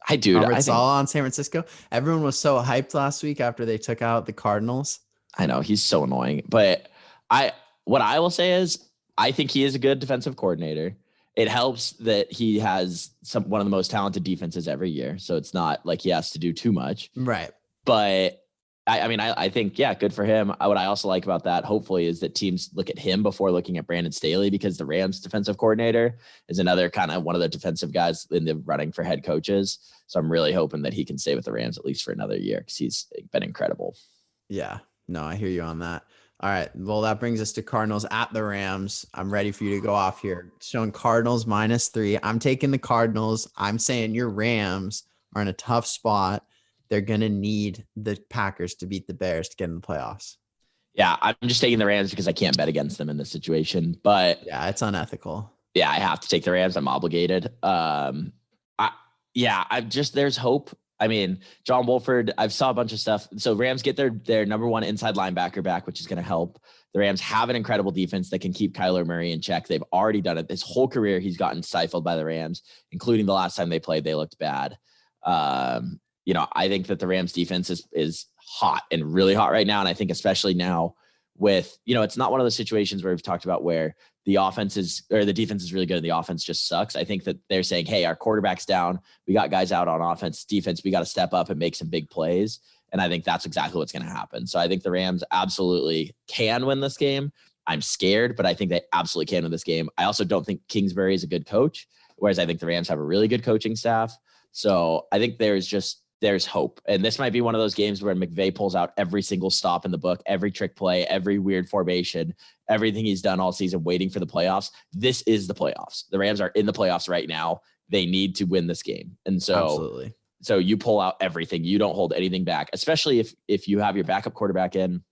I think Saleh on San Francisco. Everyone was so hyped last week after they took out the Cardinals. I know he's so annoying, but what I will say is I think he is a good defensive coordinator. It helps that he has one of the most talented defenses every year. So it's not like he has to do too much. Right. But I think, yeah, good for him. What I also like about that, hopefully, is that teams look at him before looking at Brandon Staley, because the Rams defensive coordinator is another kind of one of the defensive guys in the running for head coaches. So I'm really hoping that he can stay with the Rams at least for another year, because he's been incredible. Yeah, no, I hear you on that. All right. Well, that brings us to Cardinals at the Rams. I'm ready for you to go off here. Showing Cardinals -3. I'm taking the Cardinals. I'm saying your Rams are in a tough spot. They're going to need the Packers to beat the Bears to get in the playoffs. Yeah, I'm just taking the Rams because I can't bet against them in this situation. But yeah, it's unethical. Yeah, I have to take the Rams. I'm obligated. There's hope. I mean, John Wolford, I've saw a bunch of stuff. So Rams get their number one inside linebacker back, which is going to help. The Rams have an incredible defense that can keep Kyler Murray in check. They've already done it. His whole career, he's gotten stifled by the Rams, including the last time they played, they looked bad. I think that the Rams defense is hot and really hot right now. And I think especially now with, it's not one of those situations where we've talked about where the defense is really good and the offense just sucks. I think that they're saying, hey, our quarterback's down. We got guys out on offense, defense. We got to step up and make some big plays. And I think that's exactly what's going to happen. So I think the Rams absolutely can win this game. I'm scared, but I think they absolutely can win this game. I also don't think Kingsbury is a good coach, whereas I think the Rams have a really good coaching staff. So I think there's hope. And this might be one of those games where McVay pulls out every single stop in the book, every trick play, every weird formation, everything he's done all season waiting for the playoffs. This is the playoffs. The Rams are in the playoffs right now. They need to win this game. And so, absolutely. So you pull out everything. You don't hold anything back, especially if you have your backup quarterback in,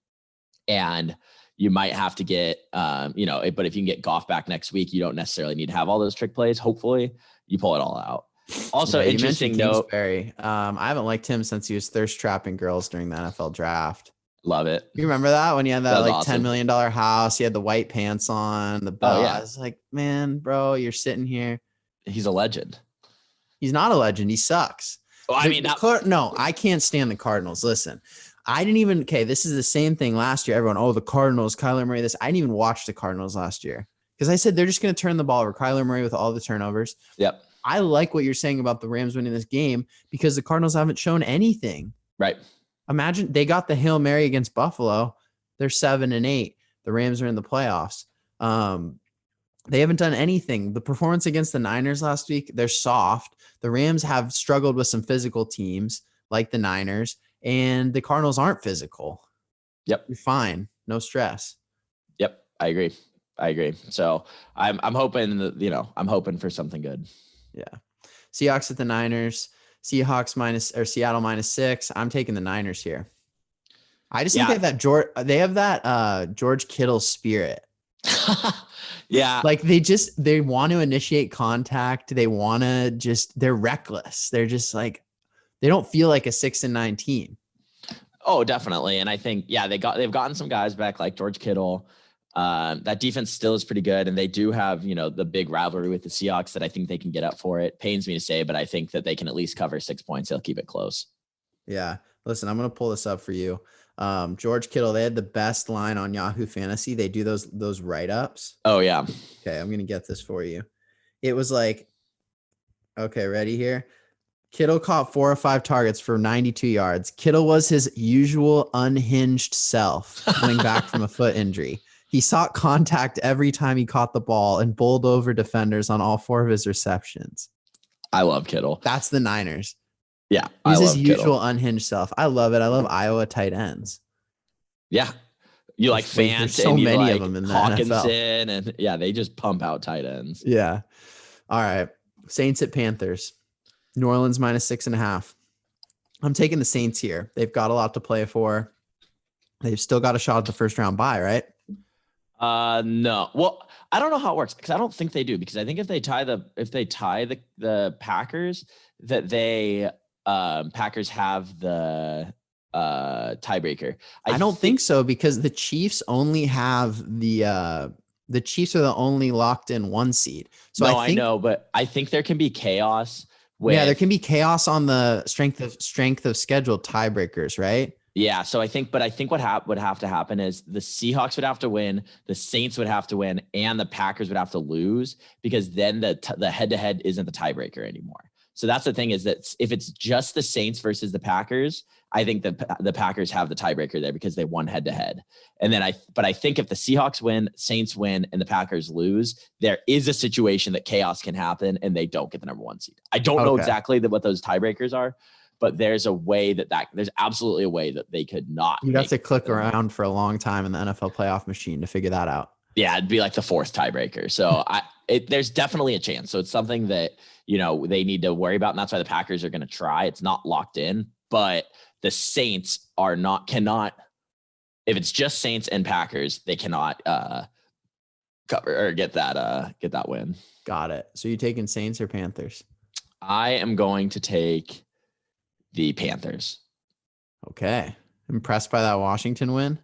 and you might have to get, but if you can get Goff back next week, you don't necessarily need to have all those trick plays. Hopefully you pull it all out. Also, interesting note. I haven't liked him since he was thirst trapping girls during the NFL draft. Love it. You remember that when he had that like awesome. $10 million house? He had the white pants on, the belt. Oh, yeah. I was like, man, bro, you're sitting here. He's a legend. He's not a legend. He sucks. Well, I can't stand the Cardinals. Listen, this is the same thing last year. Everyone, the Cardinals, Kyler Murray, this. I didn't even watch the Cardinals last year because I said they're just going to turn the ball over. Kyler Murray with all the turnovers. Yep. I like what you're saying about the Rams winning this game because the Cardinals haven't shown anything. Right. Imagine they got the Hail Mary against Buffalo. They're 7-8. The Rams are in the playoffs. They haven't done anything. The performance against the Niners last week, they're soft. The Rams have struggled with some physical teams like the Niners, and the Cardinals aren't physical. Yep. You're fine. No stress. Yep. I agree. So I'm hoping that, I'm hoping for something good. Yeah. Seahawks at the Niners. Seahawks Seattle -6. I'm taking the Niners here. I just think they have that George Kittle spirit. Yeah. Like they want to initiate contact. They want to they're reckless. They're just like, they don't feel like a 6-9 team. Oh, definitely. And I think, they've gotten some guys back like George Kittle. That defense still is pretty good. And they do have, the big rivalry with the Seahawks that I think they can get up for it. Pains me to say, but I think that they can at least cover 6 points. They'll keep it close. Yeah. Listen, I'm going to pull this up for you. George Kittle, they had the best line on Yahoo Fantasy. They do those write-ups. Oh, yeah. Okay, I'm going to get this for you. It was like, okay, ready here? Kittle caught 4 or 5 targets for 92 yards. Kittle was his usual unhinged self coming back from a foot injury. He sought contact every time he caught the ball and bowled over defenders on all 4 of his receptions. I love Kittle. That's the Niners. Yeah. He's his usual unhinged self. I love it. I love Iowa tight ends. Yeah. You like Fant, there's so and many of them in the Hawkinson, and they just pump out tight ends. Yeah. All right. Saints at Panthers. New Orleans -6.5. I'm taking the Saints here. They've got a lot to play for. They've still got a shot at the first round bye, right? No. Well, I don't know how it works because I don't think they do, because I think if they tie the Packers, that they Packers have the tiebreaker. I don't think so, because the Chiefs only have the Chiefs are the only locked in 1 seed. So I know, but I think there can be chaos. There can be chaos on the strength of schedule tiebreakers, right? Yeah. So I think what would have to happen is the Seahawks would have to win, the Saints would have to win, and the Packers would have to lose, because then the head-to-head isn't the tiebreaker anymore. So that's the thing, is that if it's just the Saints versus the Packers, I think the Packers have the tiebreaker there because they won head-to-head. And then I think if the Seahawks win, Saints win, and the Packers lose, there is a situation that chaos can happen and they don't get the number 1 seed. I don't know exactly what those tiebreakers are, but there's a way there's absolutely a way that they could not. You'd have to click around for a long time in the NFL playoff machine to figure that out. Yeah, it'd be like the 4th tiebreaker. So there's definitely a chance. So it's something that, they need to worry about. And that's why the Packers are going to try. It's not locked in, but the Saints cannot, if it's just Saints and Packers, they cannot cover or get that win. Got it. So you taking Saints or Panthers? I am going to take the Panthers. Okay. Impressed by that Washington win?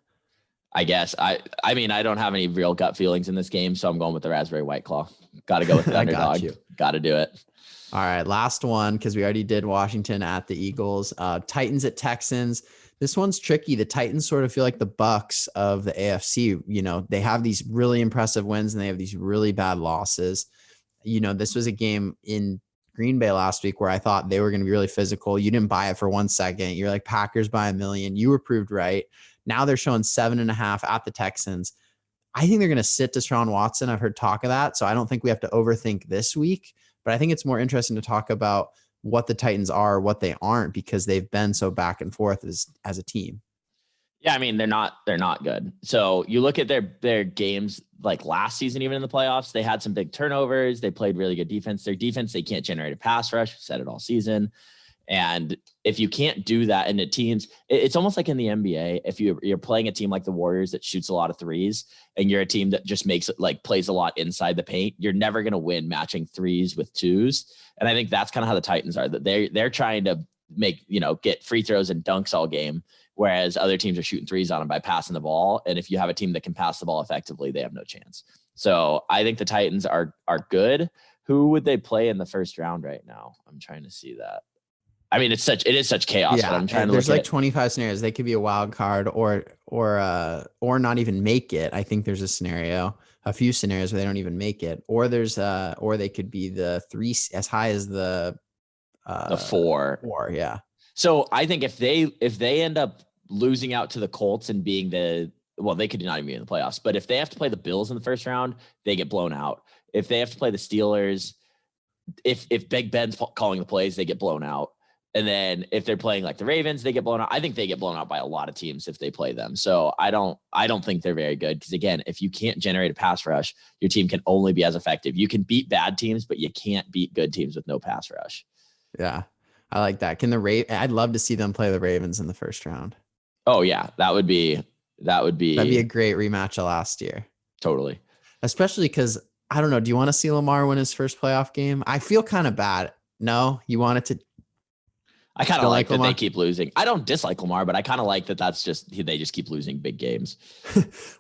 I guess. I mean, I don't have any real gut feelings in this game, so I'm going with the Raspberry White Claw. Got to go with the underdog. Got to do it. All right. Last one, because we already did Washington at the Eagles. Titans at Texans. This one's tricky. The Titans sort of feel like the Bucks of the AFC. They have these really impressive wins and they have these really bad losses. This was a game in Green Bay last week where I thought they were going to be really physical. You didn't buy it for 1 second. You're like, Packers by 1 million. You were proved right. Now they're showing 7.5 at the Texans. I think they're going to sit Deshaun Watson. I've heard talk of that. So I don't think we have to overthink this week, but I think it's more interesting to talk about what the Titans are, what they aren't, because they've been so back and forth as a team. Yeah, I mean, they're not good. So you look at their games like last season, even in the playoffs, they had some big turnovers. They played really good defense. Their defense, they can't generate a pass rush. Said it all season. And if you can't do that in the teams, it's almost like in the NBA. If you're playing a team like the Warriors that shoots a lot of threes, and you're a team that just makes it like plays a lot inside the paint, you're never going to win matching threes with twos. And I think that's kind of how the Titans are, that they're trying to make, get free throws and dunks all game, whereas other teams are shooting threes on them by passing the ball. And if you have a team that can pass the ball effectively, they have no chance. So I think the Titans are good. Who would they play in the first round right now? I'm trying to see that. I mean, it is such chaos. Yeah, but I'm trying to there's like 25 scenarios. They could be a wild card or not even make it. I think there's a few scenarios where they don't even make it, or they could be the 3 as high as the 4. Yeah. So I think if they end up losing out to the Colts and being they could not even be in the playoffs, but if they have to play the Bills in the first round, they get blown out. If they have to play the Steelers, if Big Ben's calling the plays, they get blown out. And then if they're playing like the Ravens, they get blown out. I think they get blown out by a lot of teams if they play them. So I don't think they're very good, because again, if you can't generate a pass rush, your team can only be as effective. You can beat bad teams, but you can't beat good teams with no pass rush. Yeah, I like that. I'd love to see them play the Ravens in the first round. Oh yeah, that'd be a great rematch of last year. Totally. Especially because I don't know. Do you want to see Lamar win his first playoff game? I feel kind of bad. No, you want it to. I kind of like that Lamar? They keep losing. I don't dislike Lamar, but I kind of like that they just keep losing big games.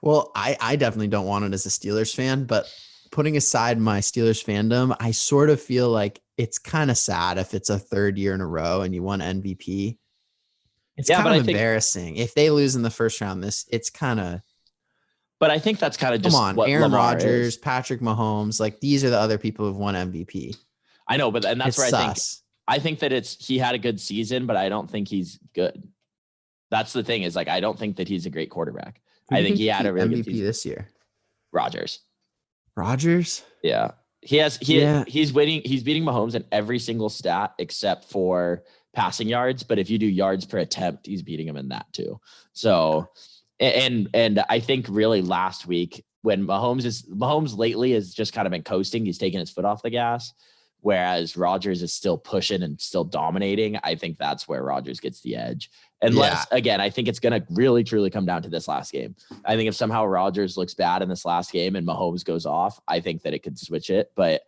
Well, I definitely don't want it as a Steelers fan, but putting aside my Steelers fandom, I sort of feel like it's kind of sad if it's a 3rd year in a row and you won MVP. It's kind of embarrassing. If they lose in the first round, it's kind of. But I think that's kind of just what Aaron Rodgers, Patrick Mahomes, like these are the other people who've won MVP. I know, and that's where I think that he had a good season, but I don't think he's good. That's the thing, is like, I don't think that he's a great quarterback. I think he had a really MVP good season this year. Rodgers. Yeah. He's winning. He's beating Mahomes in every single stat except for passing yards. But if you do yards per attempt, he's beating him in that too. So, and I think really last week when Mahomes lately has just kind of been coasting, he's taking his foot off the gas, whereas Rodgers is still pushing and still dominating. I think that's where Rodgers gets the edge. Again, I think it's going to really, truly come down to this last game. I think if somehow Rodgers looks bad in this last game and Mahomes goes off, I think that it could switch it. But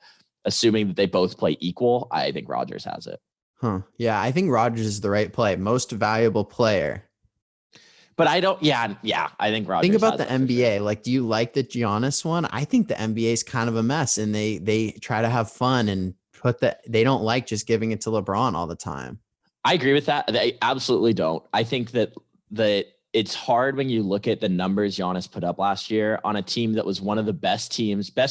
assuming that they both play equal, I think Rodgers has it. Yeah, I think Rodgers is the right play. Most valuable player. But I don't. Yeah. I think Rodgers. Think about the NBA. Sure. Like, do you like the Giannis one? I think the NBA is kind of a mess, and they try to have fun and they don't like just giving it to LeBron all the time. I agree with that. They absolutely don't. I think that that it's hard when you look at the numbers Giannis put up last year on a team that was one of the best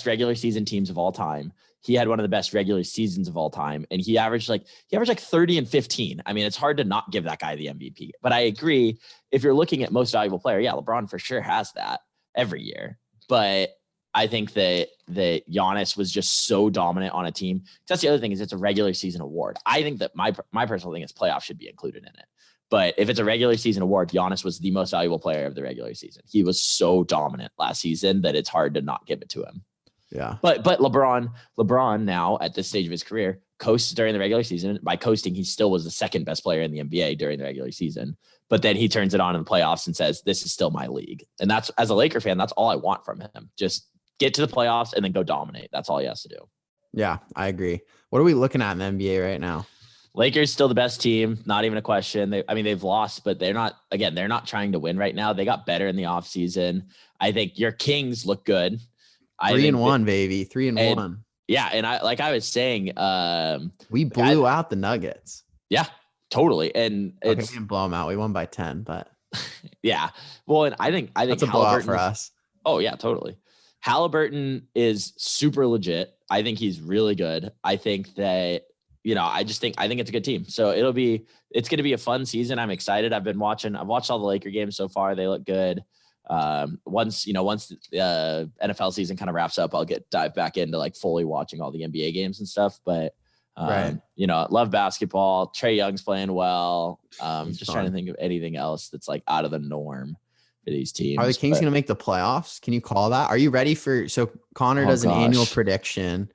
regular season teams of all time. He had one of the best regular seasons of all time, and he averaged like 30 and 15. I mean, it's hard to not give that guy the MVP. But I agree, if you're looking at most valuable player, yeah, LeBron for sure has that every year. But I think that Giannis was just so dominant on a team. That's the other thing, is it's a regular season award. I think that my personal thing is playoffs should be included in it. But if it's a regular season award, Giannis was the most valuable player of the regular season. He was so dominant last season that it's hard to not give it to him. Yeah. But LeBron now at this stage of his career coasts during the regular season. By coasting, he still was the second best player in the NBA during the regular season. But then he turns it on in the playoffs and says, this is still my league. And that's, as a Laker fan, that's all I want from him. Just get to the playoffs and then go dominate. That's all he has to do. Yeah, I agree. What are we looking at in the NBA right now? Lakers still the best team. Not even a question. They've lost, but they're not trying to win right now. They got better in the offseason. I think your Kings look good. 3-1, baby. 3-1. Yeah. And I was saying, we blew out the Nuggets. Yeah, totally. And we didn't blow them out. We won by 10, but yeah. Well, and I think that's a blowout for us. Oh yeah, totally. Halliburton is super legit. I think he's really good. I think that, I think it's a good team. So it's going to be a fun season. I'm excited. I've watched all the Laker games so far. They look good. Once the NFL season kind of wraps up, I'll dive back into like fully watching all the NBA games and stuff. But, right. Love basketball. Trae Young's playing well. He's just fun. trying to think of anything else that's like out of the norm for these teams. Are the Kings going to make the playoffs? Can you call that? Are you ready so Connor does an annual prediction.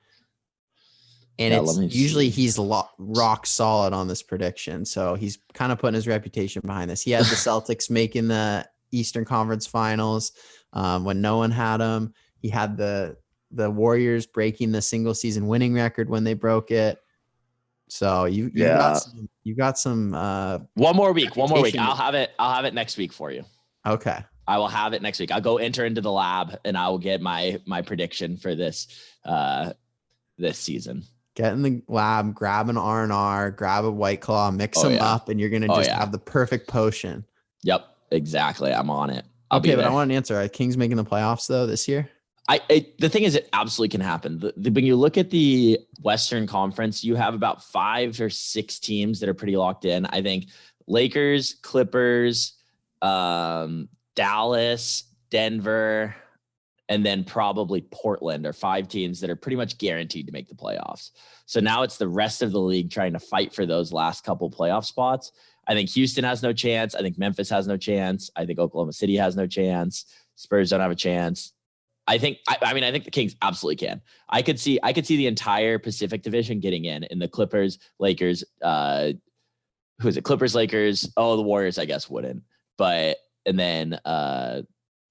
And usually he's rock solid on this prediction. So he's kind of putting his reputation behind this. He had the Celtics making the Eastern Conference Finals when no one had them. He had the Warriors breaking the single season winning record when they broke it. So you got some one more week. I'll have it next week for you. Okay. I will have it next week. I'll go enter into the lab and I will get my prediction for this season. Get in the lab, grab an R&R, grab a White Claw, mix them up, and you're going to have the perfect potion. Yep, exactly. I'm on it. But I want an answer. Are Kings making the playoffs, though, this year? The thing is, it absolutely can happen. When you look at the Western Conference, you have about 5 or 6 teams that are pretty locked in. I think Lakers, Clippers, Dallas, Denver, and then probably Portland are 5 teams that are pretty much guaranteed to make the playoffs. So now it's the rest of the league trying to fight for those last couple playoff spots. I think Houston has no chance. I think Memphis has no chance. I think Oklahoma City has no chance. Spurs don't have a chance. I think the Kings absolutely can. I could see the entire Pacific Division getting in the Clippers, Lakers, who is it? Clippers, Lakers. Oh, the Warriors, I guess, wouldn't. And then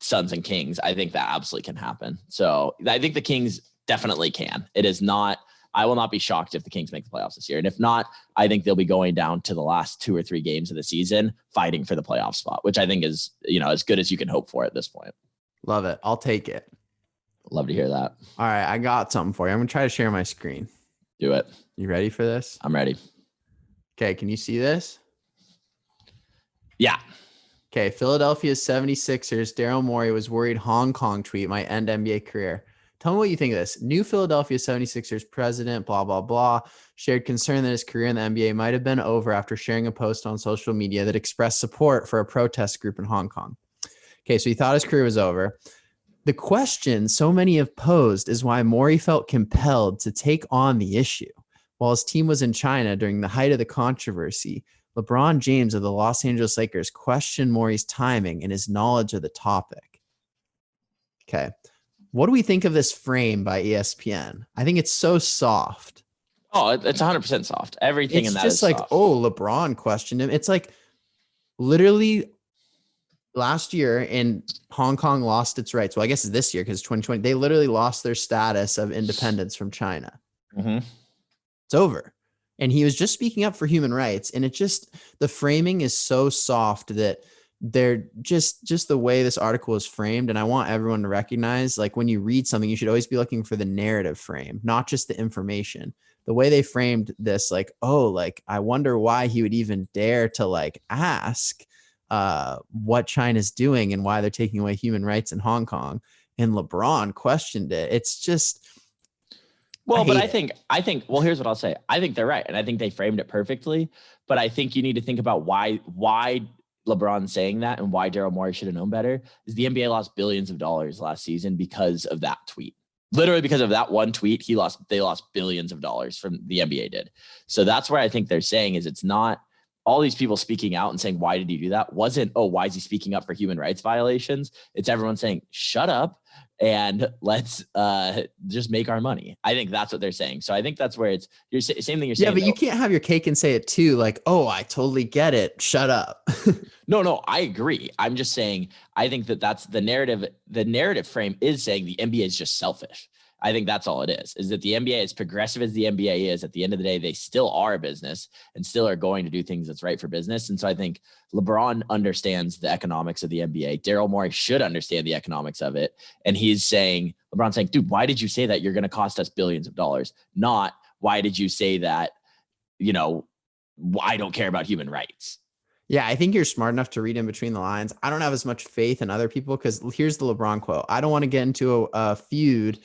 Suns and Kings, I think that absolutely can happen. So I think the Kings definitely can. It is not, I will not be shocked if the Kings make the playoffs this year. And if not, I think they'll be going down to the last 2 or 3 games of the season, fighting for the playoff spot, which I think is, as good as you can hope for at this point. Love it. I'll take it. Love to hear that. All right. I got something for you. I'm going to try to share my screen. Do it. You ready for this? I'm ready. Okay. Can you see this? Yeah. Okay, Philadelphia 76ers, Daryl Morey was worried Hong Kong tweet might end NBA career. Tell me what you think of this. New Philadelphia 76ers president, blah, blah, blah, shared concern that his career in the NBA might have been over after sharing a post on social media that expressed support for a protest group in Hong Kong. Okay, so he thought his career was over. The question so many have posed is why Morey felt compelled to take on the issue. While his team was in China during the height of the controversy, LeBron James of the Los Angeles Lakers questioned Morey's timing and his knowledge of the topic. Okay. What do we think of this frame by ESPN? I think it's so soft. Oh, it's 100% soft. Everything in that is like, soft. oh, LeBron questioned him. It's like literally last year and Hong Kong lost its rights. Well, I guess it's this year because 2020, they literally lost their status of independence from China. Mm-hmm. It's over. And he was just speaking up for human rights. And it just, the framing is so soft that they're just the way this article is framed. And I want everyone to recognize, like, when you read something, you should always be looking for the narrative frame, not just the information. The way they framed this, like, oh, like, I wonder why he would even dare to like ask what China's doing and why they're taking away human rights in Hong Kong. And LeBron questioned it. It's just, well, but I think, well, here's what I'll say. I think they're right. And I think they framed it perfectly, but I think you need to think about why LeBron saying that and why Daryl Morey should have known better is the NBA lost billions of dollars last season because of that tweet. Literally because of that one tweet, they lost billions of dollars from the NBA did. So that's where I think they're saying is it's not all these people speaking out and saying, why did he do that? Wasn't, oh, why is he speaking up for human rights violations? It's everyone saying, shut up and let's just make our money. I think that's what they're saying. So I think that's where it's same thing you're saying. Yeah, but you can't have your cake and say it too. Like, oh, I totally get it. Shut up. No, I agree. I'm just saying, I think that's the narrative. The narrative frame is saying the NBA is just selfish. I think that's all it is that the NBA, as progressive as the NBA is, at the end of the day, they still are a business and still are going to do things that's right for business. And so I think LeBron understands the economics of the NBA. Daryl Morey should understand the economics of it. And LeBron's saying, dude, why did you say that you're going to cost us billions of dollars? Not why did you say that, I don't care about human rights. Yeah, I think you're smart enough to read in between the lines. I don't have as much faith in other people because here's the LeBron quote. I don't want to get into a feud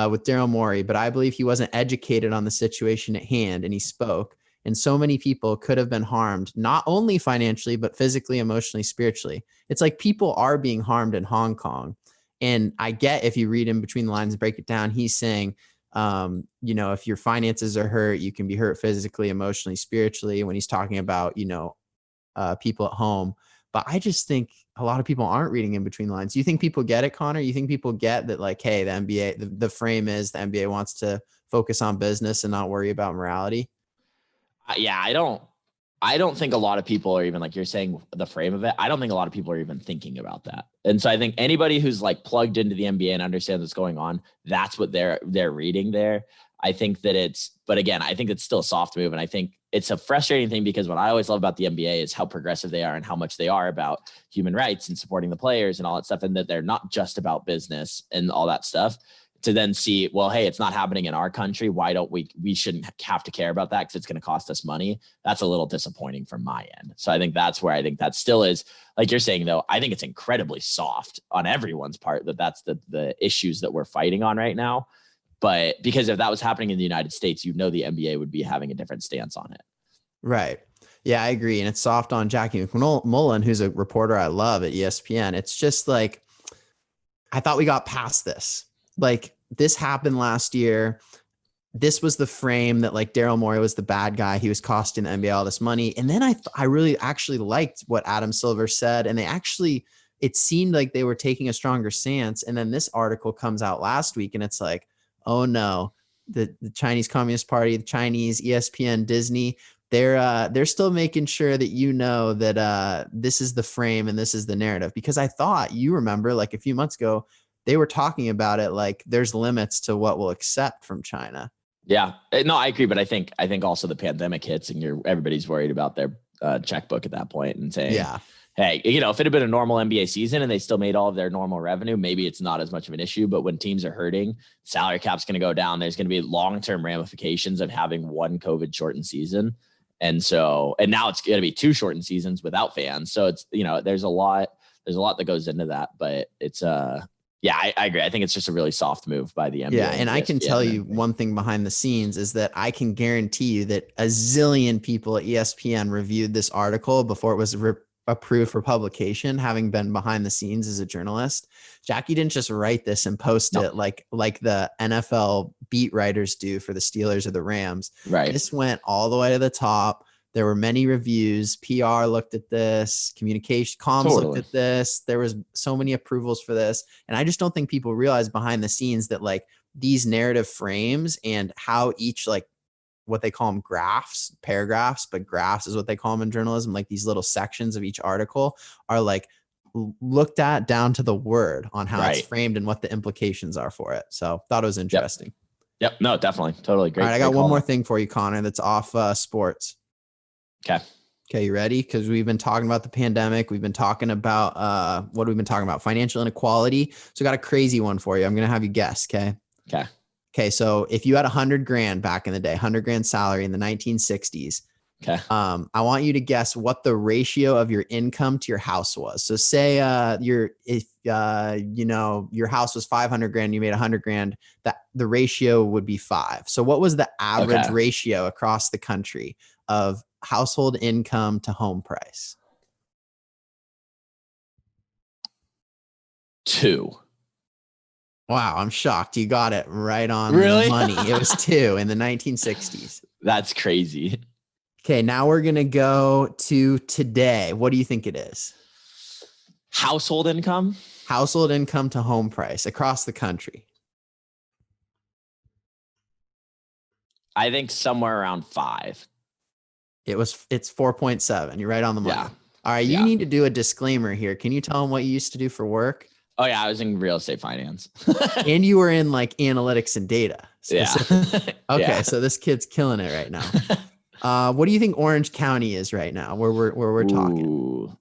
with Daryl Morey, but I believe he wasn't educated on the situation at hand and he spoke. And so many people could have been harmed, not only financially, but physically, emotionally, spiritually. It's like people are being harmed in Hong Kong. And I get if you read in between the lines and break it down, he's saying, if your finances are hurt, you can be hurt physically, emotionally, spiritually when he's talking about, people at home. But I just think a lot of people aren't reading in between the lines. You think people get it, Connor? You think people get that, like, hey, the NBA, the frame is the NBA wants to focus on business and not worry about morality? Yeah, I don't think a lot of people are even, like you're saying, the frame of it. I don't think a lot of people are even thinking about that. And so I think anybody who's like plugged into the NBA and understands what's going on, that's what they're reading there. I think that but again, I think it's still a soft move. And I think it's a frustrating thing because what I always love about the NBA is how progressive they are and how much they are about human rights and supporting the players and all that stuff. And that they're not just about business and all that stuff. To then see, well, hey, it's not happening in our country. Why don't we shouldn't have to care about that because it's going to cost us money. That's a little disappointing from my end. So I think that's where I think that still is, like you're saying, though, I think it's incredibly soft on everyone's part that's the issues that we're fighting on right now. But because if that was happening in the United States, the NBA would be having a different stance on it. Right. Yeah, I agree. And it's soft on Jackie McMullen, who's a reporter I love at ESPN. It's just like, I thought we got past this. Like, this happened last year. This was the frame that, like, Daryl Morey was the bad guy. He was costing the NBA all this money. And then I really actually liked what Adam Silver said. And it seemed like they were taking a stronger stance. And then this article comes out last week and it's like, oh no, the Chinese Communist Party, the Chinese, ESPN, Disney, they're still making sure that that this is the frame and this is the narrative. Because I thought, you remember, like a few months ago, they were talking about it like there's limits to what we'll accept from China. Yeah, no, I agree. But I think also the pandemic hits and everybody's worried about their checkbook at that point and saying, yeah, hey, if it had been a normal NBA season and they still made all of their normal revenue, maybe it's not as much of an issue. But when teams are hurting, salary cap's going to go down. There's going to be long-term ramifications of having one COVID shortened season. And now it's going to be two shortened seasons without fans. So it's, there's a lot that goes into that, but it's, yeah, I agree. I think it's just a really soft move by the NBA. Yeah, and I can tell you one thing behind the scenes is that I can guarantee you that a zillion people at ESPN reviewed this article before it was approved for publication, having been behind the scenes as a journalist. Jackie didn't just write this and post it like the NFL beat writers do for the Steelers or the Rams. Right. This went all the way to the top. There were many reviews. PR looked at this. Communication comms looked at this. There was so many approvals for this. And I just don't think people realize behind the scenes that, like, these narrative frames and how each, like, what they call them paragraphs, but graphs is what they call them in journalism. Like, these little sections of each article are, like, looked at down to the word on how it's framed and what the implications are for it. So thought it was interesting. Yep. No, definitely. Totally great. All right. I got one more thing for you, Connor, that's off sports. Okay, you ready? Because we've been talking about the pandemic. We've been talking about what have we been talking about? Financial inequality. So I got a crazy one for you. I'm gonna have you guess. Okay. So if you had $100,000 back in the day, $100,000 salary in the 1960s, Okay. I want you to guess what the ratio of your income to your house was. So say your house was 500 grand, you made 100 grand, that the ratio would be 5. So what was the average ratio across the country of household income to home price? 2. Wow, I'm shocked. You got it right on Really? the money. It was 2 in the 1960s. That's crazy. Okay, now we're going to go to today. What do you think it is? Household income? Household income to home price across the country. I think somewhere around 5. It's 4.7. You're right on the money. Yeah. All right, you need to do a disclaimer here. Can you tell them what you used to do for work? Oh yeah, I was in real estate finance. And you were in like analytics and data. Yeah. Okay, so this kid's killing it right now. What do you think Orange County is right now? Where we're talking?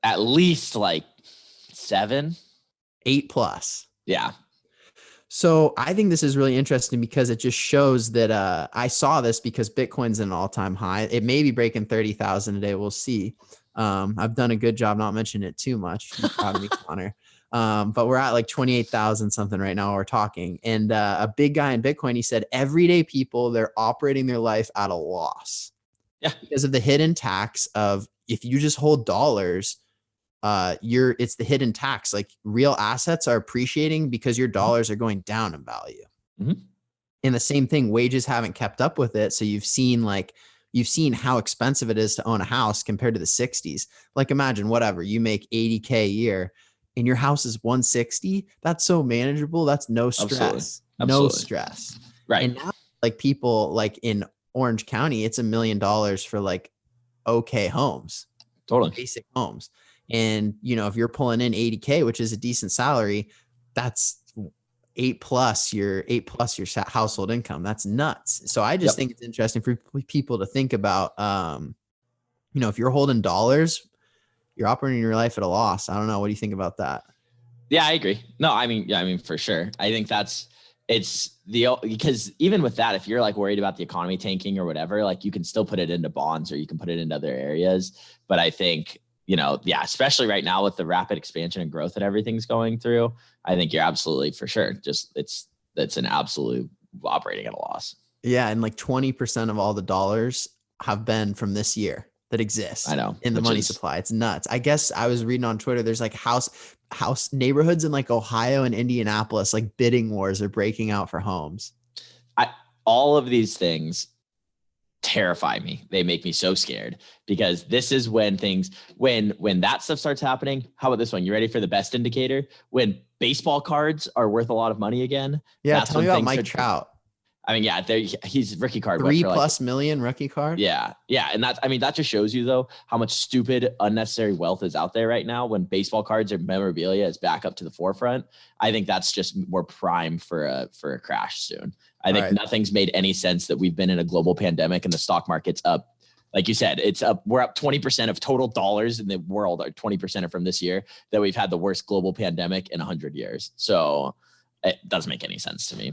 At least like 7, 8+. Yeah. So I think this is really interesting because it just shows that I saw this because Bitcoin's an all-time high. It may be breaking 30,000 a day. We'll see. I've done a good job not mentioning it too much. You're proud of me, Connor. But we're at like 28,000 something right now. We're talking. And a big guy in Bitcoin, he said, everyday people, they're operating their life at a loss. Yeah. Because of the hidden tax of if you just hold dollars, it's the hidden tax. Like real assets are appreciating because your dollars are going down in value. Mm-hmm. And the same thing, wages haven't kept up with it. So you've seen how expensive it is to own a house compared to the 60s. Like imagine whatever, you make 80K a year and your house is 160. That's so manageable. That's no stress. Absolutely. No stress. Right. And now like people like in Orange County, it's $1 million for like okay homes. Totally. Basic homes. And if you're pulling in 80K, which is a decent salary, that's 8+ your household income. That's nuts. So I just think it's interesting for people to think about, if you're holding dollars, you're operating your life at a loss. I don't know. What do you think about that? Yeah, I agree. No, I mean, for sure. I think because even with that, if you're like worried about the economy tanking or whatever, like you can still put it into bonds or you can put it into other areas. But I think, especially right now with the rapid expansion and growth that everything's going through, I think you're absolutely for sure. Just it's an absolute operating at a loss. Yeah. And like 20% of all the dollars have been from this year that exists. I know. In the money supply. It's nuts. I guess I was reading on Twitter, there's like house neighborhoods in like Ohio and Indianapolis, like bidding wars are breaking out for homes. All of these things terrify me. They make me so scared because this is when when that stuff starts happening. How about this one? You ready for the best indicator? When baseball cards are worth a lot of money again. Yeah. Tell me about Mike Trout. I mean, yeah, he's rookie card. $3+ million rookie card. Yeah. Yeah. And that just shows you though, how much stupid, unnecessary wealth is out there right now when baseball cards or memorabilia is back up to the forefront. I think that's just more prime for a crash soon. I think nothing's made any sense that we've been in a global pandemic and the stock market's up. Like you said, it's up. We're up 20% of total dollars in the world, or 20% from this year, that we've had the worst global pandemic in 100 years. So it doesn't make any sense to me.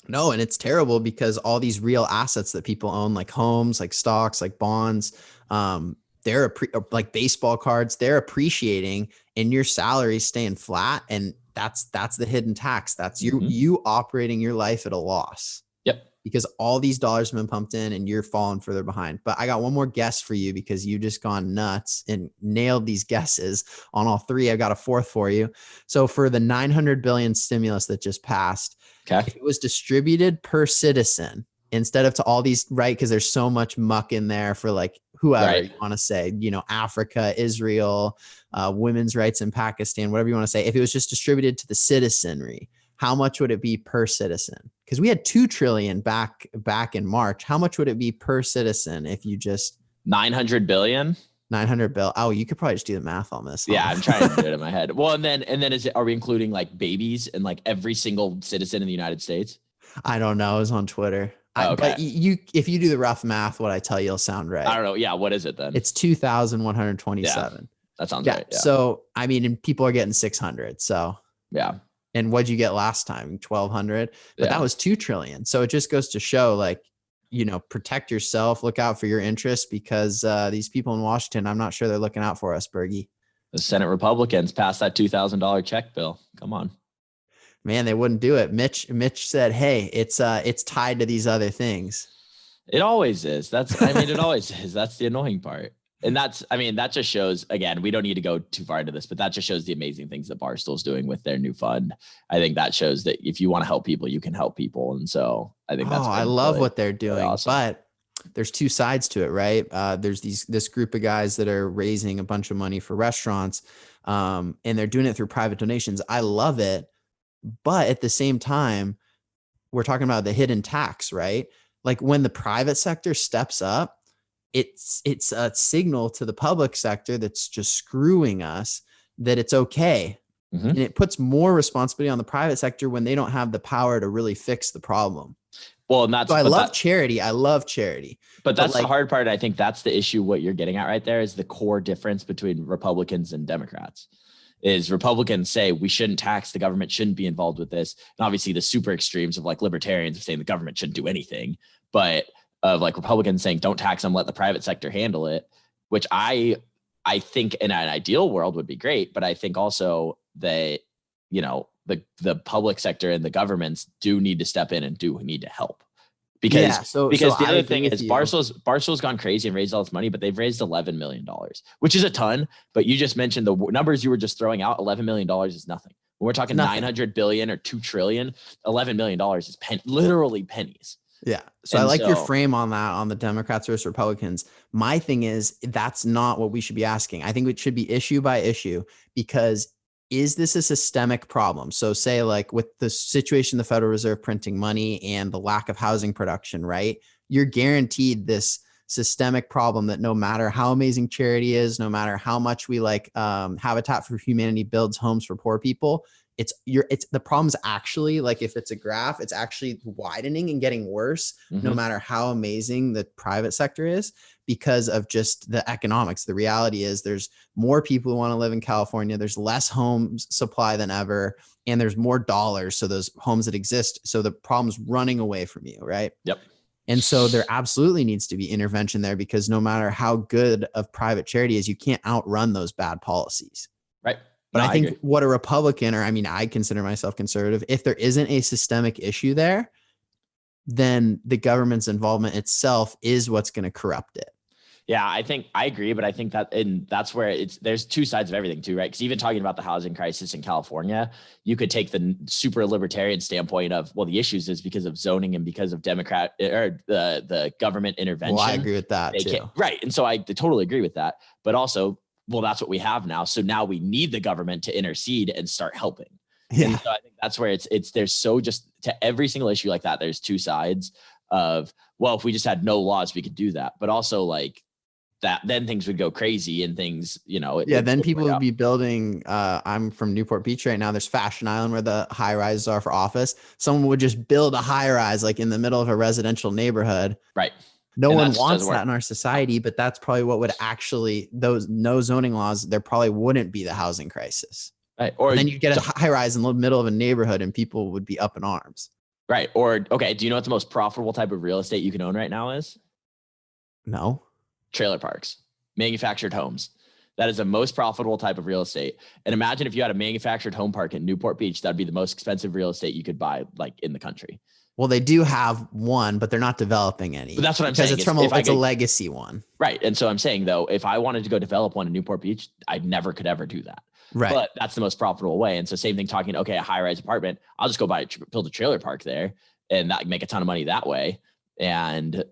No, and it's terrible because all these real assets that people own, like homes, like stocks, like bonds, they're like baseball cards, they're appreciating and your salary staying flat. And that's the hidden tax. That's you operating your life at a loss. Yep. Because all these dollars have been pumped in and you're falling further behind. But I got one more guess for you because you just gone nuts and nailed these guesses on all three. I got a fourth for you. So for the 900 billion stimulus that just passed, if it was distributed per citizen instead of to all these, right? Because there's so much muck in there for like whoever you want to say, Africa, Israel, women's rights in Pakistan, whatever you want to say. If it was just distributed to the citizenry, how much would it be per citizen? Because we had 2 trillion back in March. How much would it be per citizen if you just 900 billion? 900 bill. Oh, you could probably just do the math on this. Huh? Yeah, I'm trying to do it in my head. Well, and then are we including like babies and like every single citizen in the United States? I don't know. It was on Twitter. Okay. But if you do the rough math, what I tell you will sound right. I don't know. Yeah. What is it then? It's 2,127. Yeah, that sounds right. Yeah. So, I mean, and people are getting 600. So yeah. And what'd you get last time? 1,200. But that was 2 trillion. So it just goes to show like protect yourself, look out for your interests, because these people in Washington, I'm not sure they're looking out for us, Bergie. The Senate Republicans passed that $2,000 check bill. Come on. Man, they wouldn't do it. Mitch said, hey, it's tied to these other things. It always is. It always is. That's the annoying part. And that just shows, again, we don't need to go too far into this, but that just shows the amazing things that Barstool's doing with their new fund. I think that shows that if you want to help people, you can help people. And so I think I love what they're doing, awesome. But there's two sides to it, right? There's this group of guys that are raising a bunch of money for restaurants, and they're doing it through private donations. I love it. But at the same time, we're talking about the hidden tax, right? Like when the private sector steps up, it's a signal to the public sector that's just screwing us that it's okay. Mm-hmm. And it puts more responsibility on the private sector when they don't have the power to really fix the problem. Well, and that's, so I love charity. But that's the hard part. I think that's the issue. What you're getting at right there is the core difference between Republicans and Democrats. Is Republicans say we shouldn't tax, the government shouldn't be involved with this. And obviously the super extremes of like libertarians are saying the government shouldn't do anything, but of like Republicans saying don't tax them, let the private sector handle it, which I think in an ideal world would be great. But I think also that, the public sector and the governments do need to step in and do need to help. Because the other thing is Barstool's gone crazy and raised all this money, but they've raised $11 million, which is a ton. But you just mentioned the numbers you were just throwing out. $11 million is nothing. When we're talking 900 billion or 2 trillion, $11 million is literally pennies. Yeah. So I like your frame on that, on the Democrats versus Republicans. My thing is that's not what we should be asking. I think it should be issue by issue, because is this a systemic problem? So say like with the situation, the Federal Reserve printing money and the lack of housing production, right? You're guaranteed this systemic problem that no matter how amazing charity is, no matter how much we like Habitat for Humanity builds homes for poor people, the problem's actually, like if it's a graph, it's actually widening and getting worse, no matter how amazing the private sector is, because of just the economics. The reality is there's more people who want to live in California. There's less homes supply than ever, and there's more dollars. So those homes that exist. So the problem's running away from you. Right. Yep. And so there absolutely needs to be intervention there, because no matter how good of private charity is, you can't outrun those bad policies. Right. But I think what a Republican, or I consider myself conservative, if there isn't a systemic issue there, then the government's involvement itself is what's going to corrupt it. Yeah, I agree. But I think that's where there's two sides of everything too, right? Because even talking about the housing crisis in California, you could take the super libertarian standpoint of, well, the issues is because of zoning and because of Democrat or the government intervention. Well, I agree with that too. Right. And so I totally agree with that. But also, well, that's what we have now. So now we need the government to intercede and start helping. Yeah. And so I think that's where there's so just to every single issue like that, there's two sides of, well, if we just had no laws, we could do that. But also like that, then things would go crazy and things, then people would be building. I'm from Newport Beach right now. There's Fashion Island where the high rises are for office. Someone would just build a high rise like in the middle of a residential neighborhood. Right. No one wants that in our society, but that's probably what would actually, those no zoning laws, there probably wouldn't be the housing crisis. Right. Or then you get a high rise in the middle of a neighborhood and people would be up in arms. Right. Or, okay. Do you know what the most profitable type of real estate you can own right now is? No. Trailer parks, manufactured homes. That is the most profitable type of real estate. And imagine if you had a manufactured home park in Newport Beach, that'd be the most expensive real estate you could buy like in the country. Well, they do have one, but they're not developing any. But that's what I'm saying. Because it's a legacy one. Right. And so I'm saying, though, if I wanted to go develop one in Newport Beach, I never could ever do that. Right. But that's the most profitable way. And so same thing talking, okay, a high rise apartment, I'll just go build a trailer park there and that make a ton of money that way. And,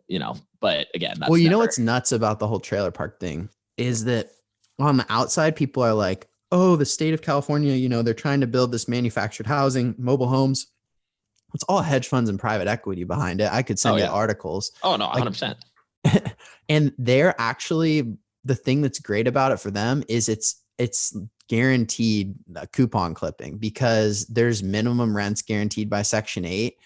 but again, that's what's nuts about the whole trailer park thing is that on the outside, people are like, oh, the state of California, they're trying to build this manufactured housing, mobile homes. It's all hedge funds and private equity behind it. I could send you articles. Oh, no, 100%. And they're actually, the thing that's great about it for them is it's guaranteed coupon clipping, because there's minimum rents guaranteed by Section 8.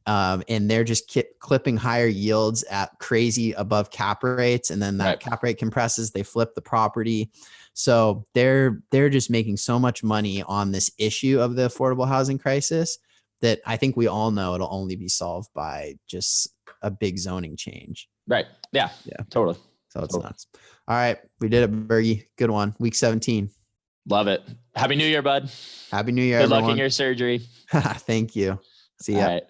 And they're just clipping higher yields at crazy above cap rates. And then that cap rate compresses, they flip the property. So they're just making so much money on this issue of the affordable housing crisis that I think we all know it'll only be solved by just a big zoning change. Right. Yeah. Yeah. Totally. So it's nuts. All right. We did it, Bergie. Good one. Week 17. Love it. Happy New Year, bud. Happy New Year, Good everyone. luck in your surgery. Thank you. See ya. All right.